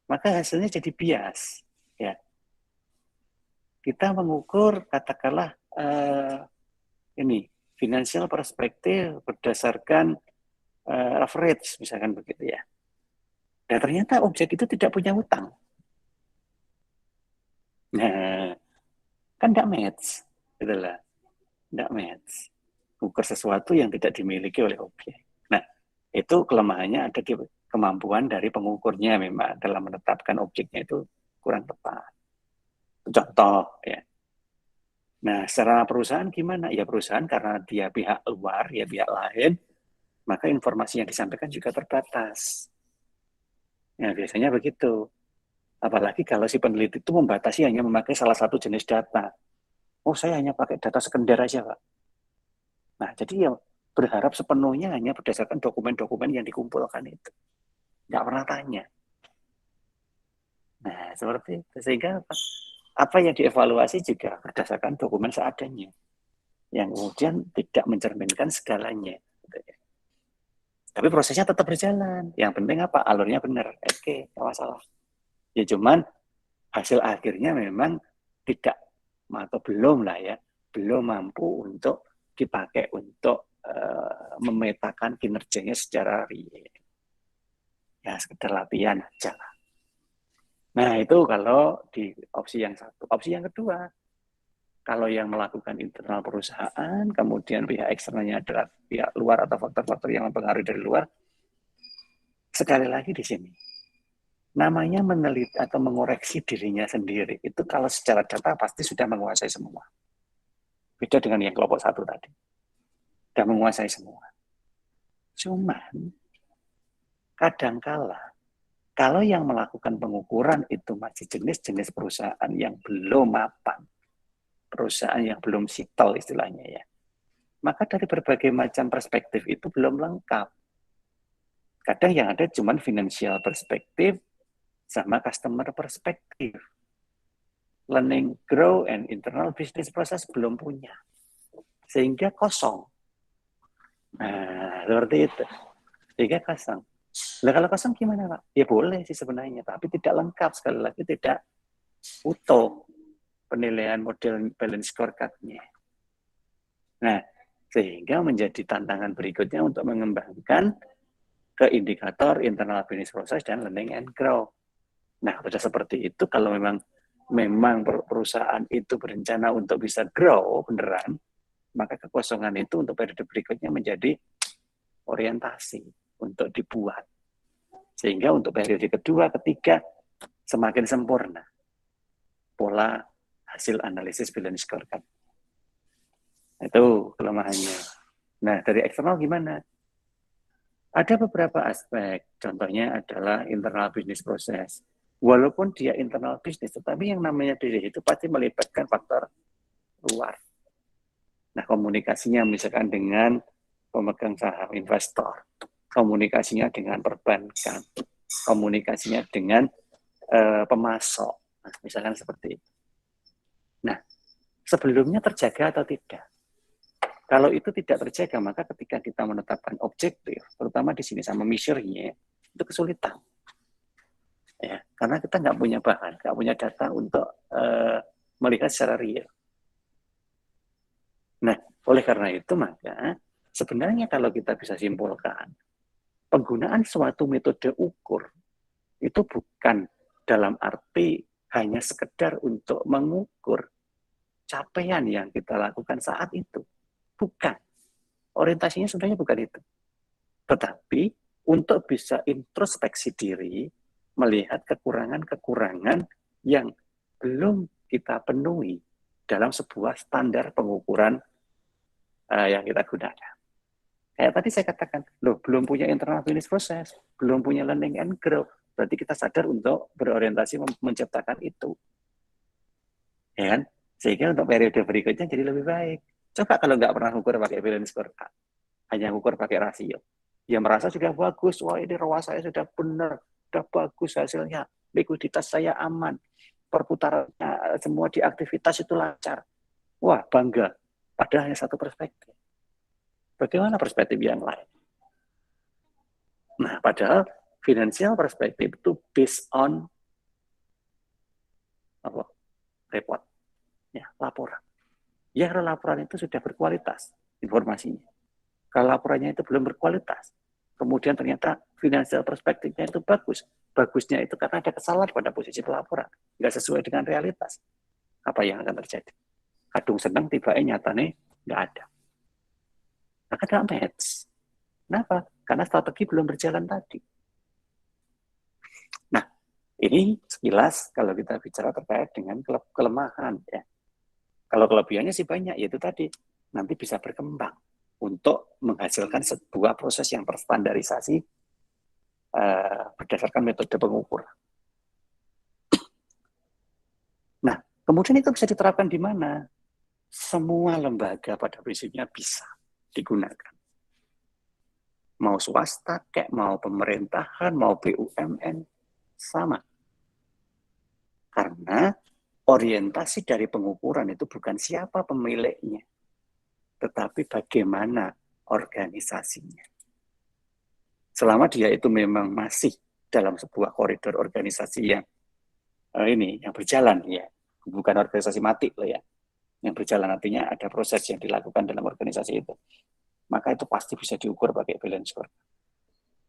maka hasilnya jadi bias. Ya, kita mengukur katakanlah ini financial perspektif berdasarkan average misalkan begitu ya. Dan ternyata objek itu tidak punya utang. Nah, kan nggak match, gitu lah, nggak match. Ukur sesuatu yang tidak dimiliki oleh objek. Nah, itu kelemahannya ada di kemampuan dari pengukurnya memang dalam menetapkan objeknya itu kurang tepat. Contoh ya. Nah, secara perusahaan gimana? Ya perusahaan karena dia pihak luar, ya pihak lain, maka informasi yang disampaikan juga terbatas. Ya, biasanya begitu. Apalagi kalau si peneliti itu membatasi hanya memakai salah satu jenis data. Oh, saya hanya pakai data sekunder aja, Pak. Nah, jadi ya berharap sepenuhnya hanya berdasarkan dokumen-dokumen yang dikumpulkan itu. Nggak pernah tanya. Nah, seperti itu. Sehingga apa yang dievaluasi juga berdasarkan dokumen seadanya. Yang kemudian tidak mencerminkan segalanya. Tapi prosesnya tetap berjalan. Yang penting apa? Alurnya benar. Oke, nggak masalah. Ya cuman hasil akhirnya memang tidak atau belum lah ya, belum mampu untuk dipakai untuk memetakan kinerjanya secara real. Ya sekedar latihan aja lah. Nah itu kalau di opsi yang satu. Opsi yang kedua, kalau yang melakukan internal perusahaan, kemudian pihak eksternalnya adalah pihak luar atau faktor-faktor yang mempengaruhi dari luar, sekali lagi di sini, namanya meneliti atau mengoreksi dirinya sendiri. Itu kalau secara data pasti sudah menguasai semua. Beda dengan yang kelompok satu tadi. Sudah menguasai semua. Cuman, kadangkala, kalau yang melakukan pengukuran itu masih jenis-jenis perusahaan yang belum mapan, perusahaan yang belum sitel istilahnya ya, maka dari berbagai macam perspektif itu belum lengkap. Kadang yang ada cuma financial perspektif sama customer perspektif. Learning, grow, and internal business process belum punya. Sehingga kosong. Nah, seperti itu. Sehingga kosong. Nah, kalau kosong gimana, Pak? Ya boleh sih sebenarnya, tapi tidak lengkap. Sekali lagi tidak utuh penilaian model balance scorecard-nya. Nah, sehingga menjadi tantangan berikutnya untuk mengembangkan ke indikator internal business process dan learning and grow. Nah, sudah seperti itu, kalau memang perusahaan itu berencana untuk bisa grow beneran, maka kekosongan itu untuk periode berikutnya menjadi orientasi untuk dibuat. Sehingga untuk periode kedua, ketiga, semakin sempurna pola hasil analisis balance scorecard. Itu kelemahannya. Nah, dari eksternal gimana? Ada beberapa aspek, contohnya adalah internal business process. Walaupun dia internal bisnis, tetapi yang namanya bisnis itu pasti melibatkan faktor luar. Nah, komunikasinya misalkan dengan pemegang saham investor, komunikasinya dengan perbankan, komunikasinya dengan pemasok, nah, misalkan seperti itu. Nah, sebelumnya terjaga atau tidak? Kalau itu tidak terjaga, maka ketika kita menetapkan objektif, terutama di sini sama measure-nya, itu kesulitan. Ya, karena kita nggak punya bahan, nggak punya data untuk melihat secara real. Nah, oleh karena itu maka sebenarnya kalau kita bisa simpulkan, penggunaan suatu metode ukur itu bukan dalam arti hanya sekedar untuk mengukur capaian yang kita lakukan saat itu. Bukan. Orientasinya sebenarnya bukan itu. Tetapi untuk bisa introspeksi diri, melihat kekurangan-kekurangan yang belum kita penuhi dalam sebuah standar pengukuran yang kita gunakan. Kayak tadi saya katakan, loh belum punya internal business process, belum punya learning and grow, berarti kita sadar untuk berorientasi menciptakan itu. Ya kan? Sehingga untuk periode berikutnya jadi lebih baik. Coba kalau nggak pernah ukur pakai balance scorecard, hanya ukur pakai rasio. Ya merasa sudah bagus, wah ini ROAS saya sudah benar, sudah bagus hasilnya, likuiditas saya aman, perputarannya semua di aktivitas itu lancar. Wah bangga, padahal hanya satu perspektif. Bagaimana perspektif yang lain? Nah, padahal financial perspektif itu based on apa? Report, ya, laporan. Ya, kalau laporan itu sudah berkualitas informasinya. Kalau laporannya itu belum berkualitas, kemudian ternyata financial perspektifnya itu bagus. Bagusnya itu karena ada kesalahan pada posisi pelaporan, nggak sesuai dengan realitas. Apa yang akan terjadi? Kadung senang, tiba-tiba nyatanya nggak ada. Maka ada match. Kenapa? Karena strategi belum berjalan tadi. Nah, ini sekilas kalau kita bicara terkait dengan kelemahan. Ya. Kalau kelebihannya sih banyak, yaitu tadi. Nanti bisa berkembang untuk menghasilkan sebuah proses yang terstandarisasi berdasarkan metode pengukuran. Nah, kemudian itu bisa diterapkan di mana? Semua lembaga pada prinsipnya bisa digunakan. Mau swasta, kayak mau pemerintahan, mau BUMN, sama. Karena orientasi dari pengukuran itu bukan siapa pemiliknya, tetapi bagaimana organisasinya. Selama dia itu memang masih dalam sebuah koridor organisasi yang yang berjalan, ya, bukan organisasi mati loh ya, yang berjalan artinya ada proses yang dilakukan dalam organisasi itu, maka itu pasti bisa diukur pakai balance score.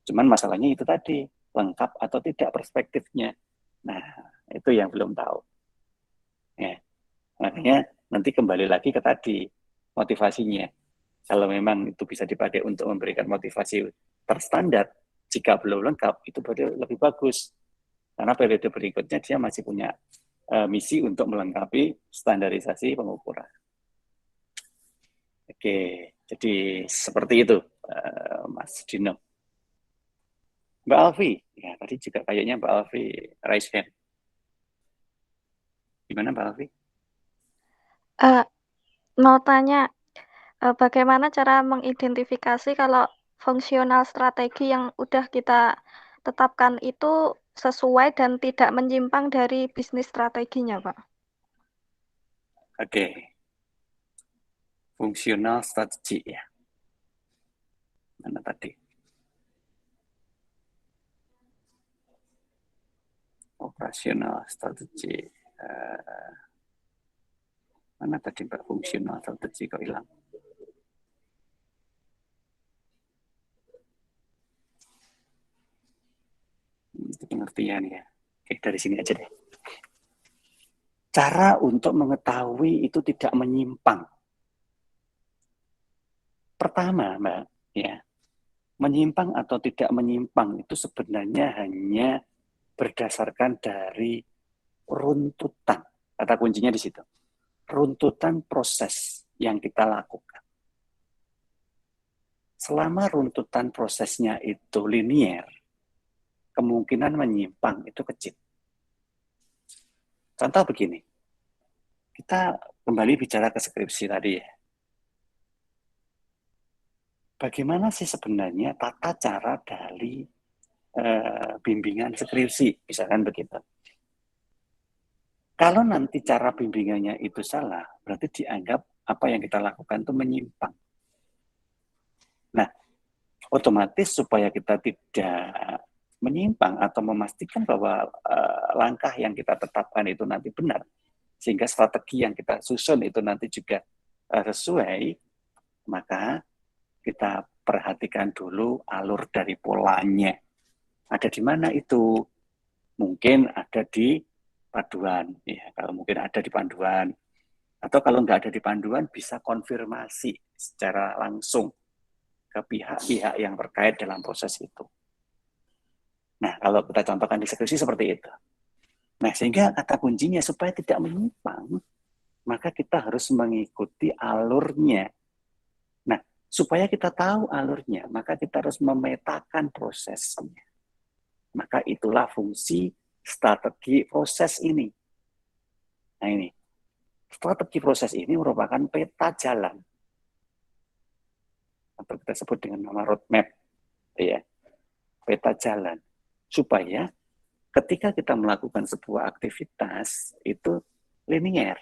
Cuman masalahnya itu tadi, lengkap atau tidak perspektifnya. Nah, itu yang belum tahu. Ya, makanya nanti kembali lagi ke tadi, motivasinya. Kalau memang itu bisa dipakai untuk memberikan motivasi terstandar, jika belum lengkap, itu lebih bagus. Karena periode berikutnya dia masih punya misi untuk melengkapi standarisasi pengukuran. Oke, jadi seperti itu, Mas Dino. Mbak Alfi, ya tadi juga kayaknya Mbak Alfi raise hand. Gimana Mbak Alfi? Mau tanya, bagaimana cara mengidentifikasi kalau fungsional strategi yang udah kita tetapkan itu sesuai dan tidak menyimpang dari bisnis strateginya, Pak? Oke, fungsional strategi ya. Mana tadi? Operasional strategi. Mana tadi Mbak fungsional strategi kok hilang? Itu pengertian ya. Oke, dari sini aja deh. Cara untuk mengetahui itu tidak menyimpang. Pertama, Mbak, ya, menyimpang atau tidak menyimpang itu sebenarnya hanya berdasarkan dari runtutan. Kata kuncinya di situ. Runtutan proses yang kita lakukan. Selama runtutan prosesnya itu linier, kemungkinan menyimpang itu kecil. Contoh begini, kita kembali bicara ke skripsi tadi ya. Bagaimana sih sebenarnya tata cara dari bimbingan skripsi, misalkan begitu. Kalau nanti cara bimbingannya itu salah, berarti dianggap apa yang kita lakukan itu menyimpang. Nah, otomatis supaya kita tidak menyimpang atau memastikan bahwa langkah yang kita tetapkan itu nanti benar, sehingga strategi yang kita susun itu nanti juga sesuai, maka kita perhatikan dulu alur dari polanya. Ada di mana itu? Mungkin ada di panduan, ya. Kalau mungkin ada di panduan, atau kalau nggak ada di panduan, bisa konfirmasi secara langsung ke pihak-pihak yang terkait dalam proses itu. Nah, kalau kita contohkan di skripsi seperti itu. Nah, sehingga kata kuncinya supaya tidak menyimpang, maka kita harus mengikuti alurnya. Nah, supaya kita tahu alurnya, maka kita harus memetakan prosesnya. Maka itulah fungsi strategi proses ini. Nah ini, strategi proses ini merupakan peta jalan. Atau kita sebut dengan nama roadmap. Ya, peta jalan. Supaya ketika kita melakukan sebuah aktivitas, itu linear.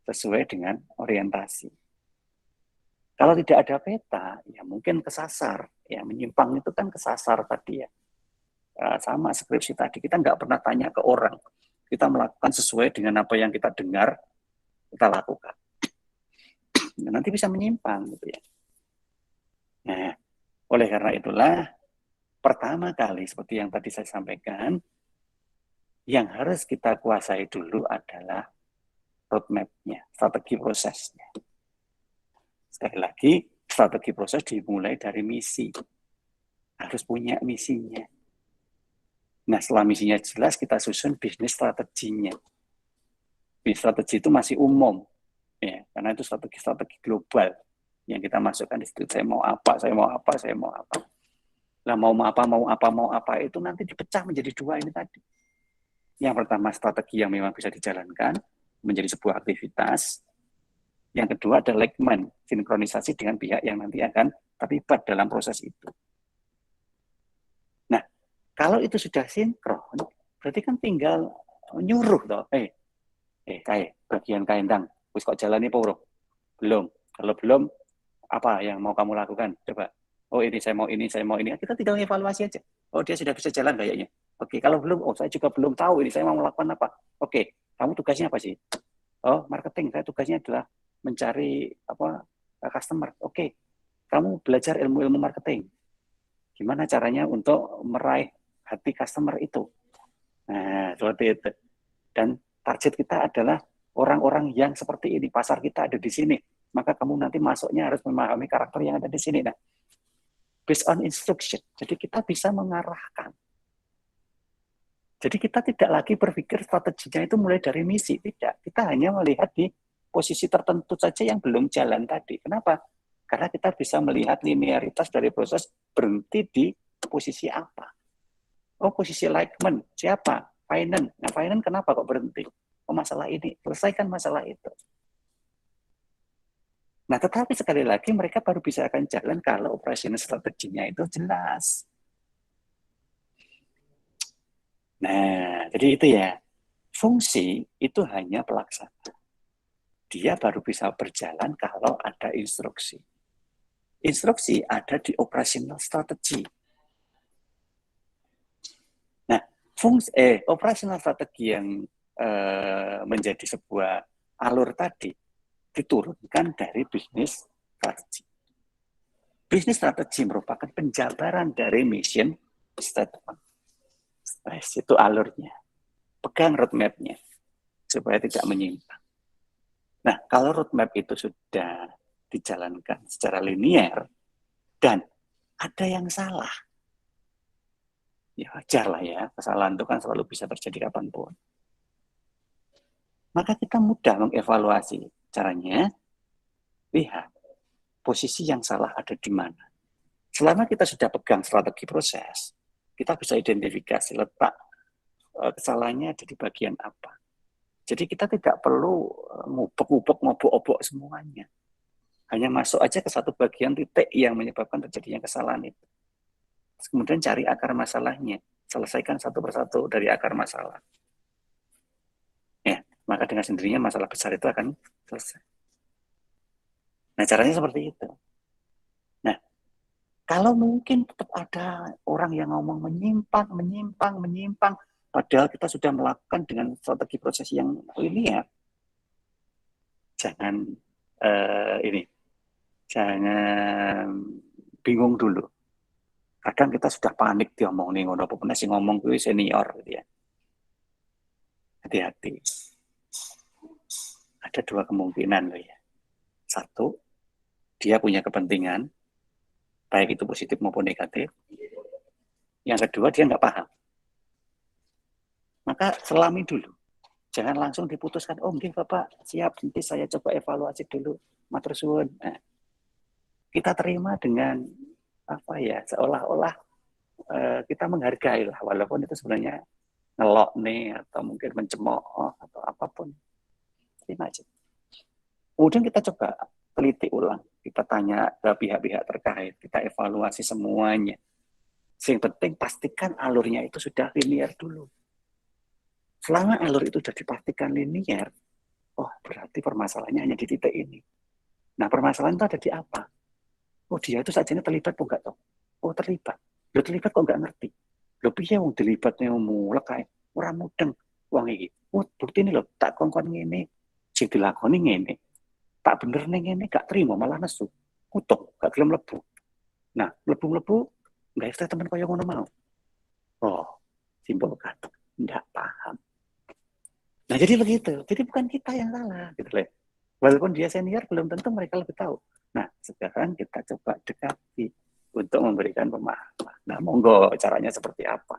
Sesuai dengan orientasi. Kalau tidak ada peta, ya mungkin kesasar. Ya, menyimpang itu kan kesasar tadi ya. Sama skripsi tadi, kita nggak pernah tanya ke orang. Kita melakukan sesuai dengan apa yang kita dengar, kita lakukan. Nah, nanti bisa menyimpang gitu ya. Nah, oleh karena itulah, pertama kali seperti yang tadi saya sampaikan, yang harus kita kuasai dulu adalah roadmap-nya, strategi prosesnya. Sekali lagi, strategi proses dimulai dari misi. Harus punya misinya. Nah, setelah misinya jelas, kita susun bisnis strateginya. Bisnis strategi itu masih umum, ya, karena itu strategi global yang kita masukkan di situ. Saya mau apa, saya mau apa, saya mau apa. Nah, mau apa, itu nanti dipecah menjadi dua ini tadi. Yang pertama, strategi yang memang bisa dijalankan, menjadi sebuah aktivitas. Yang kedua ada alignment, sinkronisasi dengan pihak yang nanti akan terlibat dalam proses itu. Nah, kalau itu sudah sinkron, berarti kan tinggal nyuruh toh. Bagian kaendang, wis kok jalan ini Puruk? Belum. Kalau belum, apa yang mau kamu lakukan? Coba. Oh ini saya mau ini, saya mau ini. Kita tinggal evaluasi aja. Oh dia sudah bisa jalan kayaknya. Oke, kalau belum, oh saya juga belum tahu ini saya mau melakukan apa. Oke, kamu tugasnya apa sih? Oh marketing, saya tugasnya adalah mencari customer. Oke, kamu belajar ilmu-ilmu marketing. Gimana caranya untuk meraih hati customer itu? Nah, seperti itu. Dan target kita adalah orang-orang yang seperti ini. Pasar kita ada di sini. Maka kamu nanti masuknya harus memahami karakter yang ada di sini. Nah, based on instruction. Jadi kita bisa mengarahkan. Jadi kita tidak lagi berpikir strateginya itu mulai dari misi. Tidak. Kita hanya melihat di posisi tertentu saja yang belum jalan tadi. Kenapa? Karena kita bisa melihat linearitas dari proses berhenti di posisi apa. Oh, posisi alignment. Siapa? Finance. Nah, finance kenapa kok berhenti? Oh, masalah ini. Selesaikan masalah itu. Nah, tetapi sekali lagi mereka baru bisa akan jalan kalau operasional strateginya itu jelas. Nah, jadi itu ya. Fungsi itu hanya pelaksana. Dia baru bisa berjalan kalau ada instruksi. Instruksi ada di operasional strategi. Nah, operasional strategi yang menjadi sebuah alur tadi diturunkan dari bisnis strategi. Bisnis strategi merupakan penjabaran dari mission statement. Itu alurnya. Pegang roadmap-nya supaya tidak menyimpang. Nah, kalau roadmap itu sudah dijalankan secara linear dan ada yang salah, ya wajar lah ya, kesalahan itu kan selalu bisa terjadi kapanpun. Maka kita mudah mengevaluasi. Caranya, lihat posisi yang salah ada di mana. Selama kita sudah pegang strategi proses, kita bisa identifikasi letak kesalahannya ada di bagian apa. Jadi kita tidak perlu ngubek-ngubek, ngobok-obok semuanya. Hanya masuk aja ke satu bagian titik yang menyebabkan terjadinya kesalahan itu. Terus kemudian cari akar masalahnya. Selesaikan satu persatu dari akar masalah. Ya, maka dengan sendirinya masalah besar itu akan selesai. Nah, caranya seperti itu. Nah, kalau mungkin tetap ada orang yang ngomong menyimpang, padahal kita sudah melakukan dengan strategi proses yang linear, jangan jangan bingung dulu. Kadang kita sudah panik diomong nih, ngono apa sih ngomong kuwi senior gitu ya. Hati-hati. Ada dua kemungkinan loh ya. Satu, dia punya kepentingan, baik itu positif maupun negatif. Yang kedua, dia nggak paham. Maka selami dulu. Jangan langsung diputuskan, oh nggih Bapak, siap, nanti saya coba evaluasi dulu. Matur suwun. Nah, kita terima dengan apa ya, seolah-olah kita menghargai lah, walaupun itu sebenarnya ngelok nih, atau mungkin mencemooh, atau apapun. Terima aja. Kemudian kita coba teliti ulang. Kita tanya ke pihak-pihak terkait. Kita evaluasi semuanya. Yang penting pastikan alurnya itu sudah linear dulu. Selama alur itu sudah dipastikan linear, oh berarti permasalahannya hanya di titik ini. Nah permasalahan itu ada di apa? Oh dia itu saja terlibat kok nggak tahu. Oh terlibat. Lo terlibat kok nggak ngerti. Lo piye wong terlibatnya mulek kae ora mudeng wong iki. Oh bukti ini lo tak kongkon ngene, sing dilakoni ngene. Tak bener ning ngene gak terima malah nesu. Kutuk gak gelem mlebu. Nah, mlebu-mlebu nggak istilah teman kaya ngono mau. Oh, simbol kata nggak paham. Nah jadi begitu. Jadi bukan kita yang salah gitu loh. Walaupun dia senior belum tentu mereka lebih tahu. Nah sekarang kita coba dekati untuk memberikan pemahaman. Nah monggo caranya seperti apa.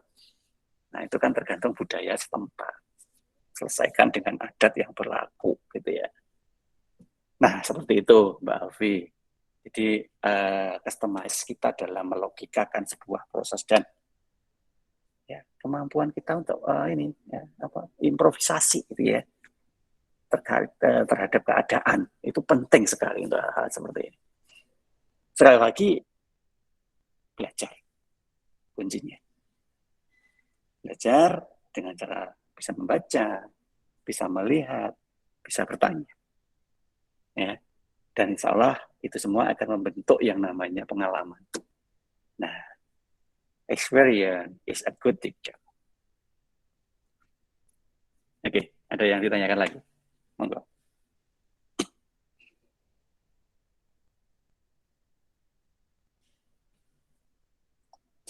Nah itu kan tergantung budaya setempat. Selesaikan dengan adat yang berlaku gitu ya. Nah seperti itu Mbak Alfi. Jadi customize kita dalam melogikakan sebuah proses dan ya kemampuan kita untuk ini ya, apa improvisasi gitu ya terhadap keadaan itu penting sekali untuk hal seperti ini. Sekali lagi belajar kuncinya. Belajar dengan cara bisa membaca, bisa melihat, bisa bertanya. Ya. Dan insya Allah itu semua akan membentuk yang namanya pengalaman. Nah, experience is a good teacher. Oke, ada yang ditanyakan lagi? Monggo.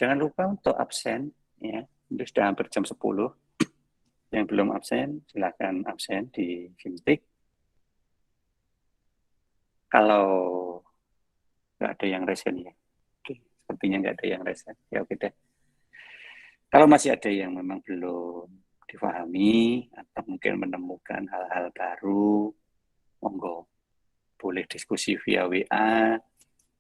Jangan lupa untuk absen, ya. Itu sudah hampir jam 10. Yang belum absen, silakan absen di Fimtik. Kalau nggak ada yang resen ya, oke, sepertinya nggak ada yang resen. Ya oke deh. Kalau masih ada yang memang belum difahami atau mungkin menemukan hal-hal baru, monggo boleh diskusi via WA,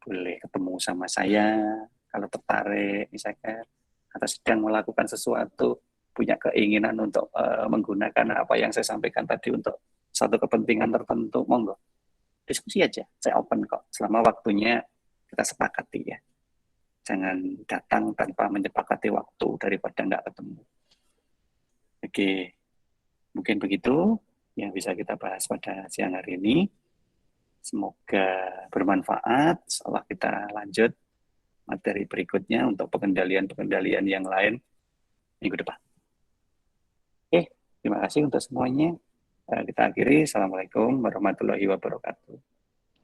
boleh ketemu sama saya kalau tertarik misalkan, atau sedang melakukan sesuatu, punya keinginan untuk menggunakan apa yang saya sampaikan tadi untuk satu kepentingan tertentu, monggo diskusi aja, saya open kok selama waktunya kita sepakati ya. Jangan datang tanpa menyepakati waktu daripada nggak ketemu. Oke, mungkin begitu yang bisa kita bahas pada siang hari ini. Semoga bermanfaat. Setelah kita lanjut materi berikutnya untuk pengendalian-pengendalian yang lain minggu depan. Oke, terima kasih untuk semuanya. Kita akhiri. Assalamualaikum warahmatullahi wabarakatuh.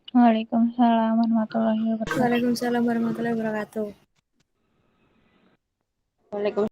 Waalaikumsalam warahmatullahi wabarakatuh. Waalaikumsalam warahmatullahi wabarakatuh. Waalaikumsalam.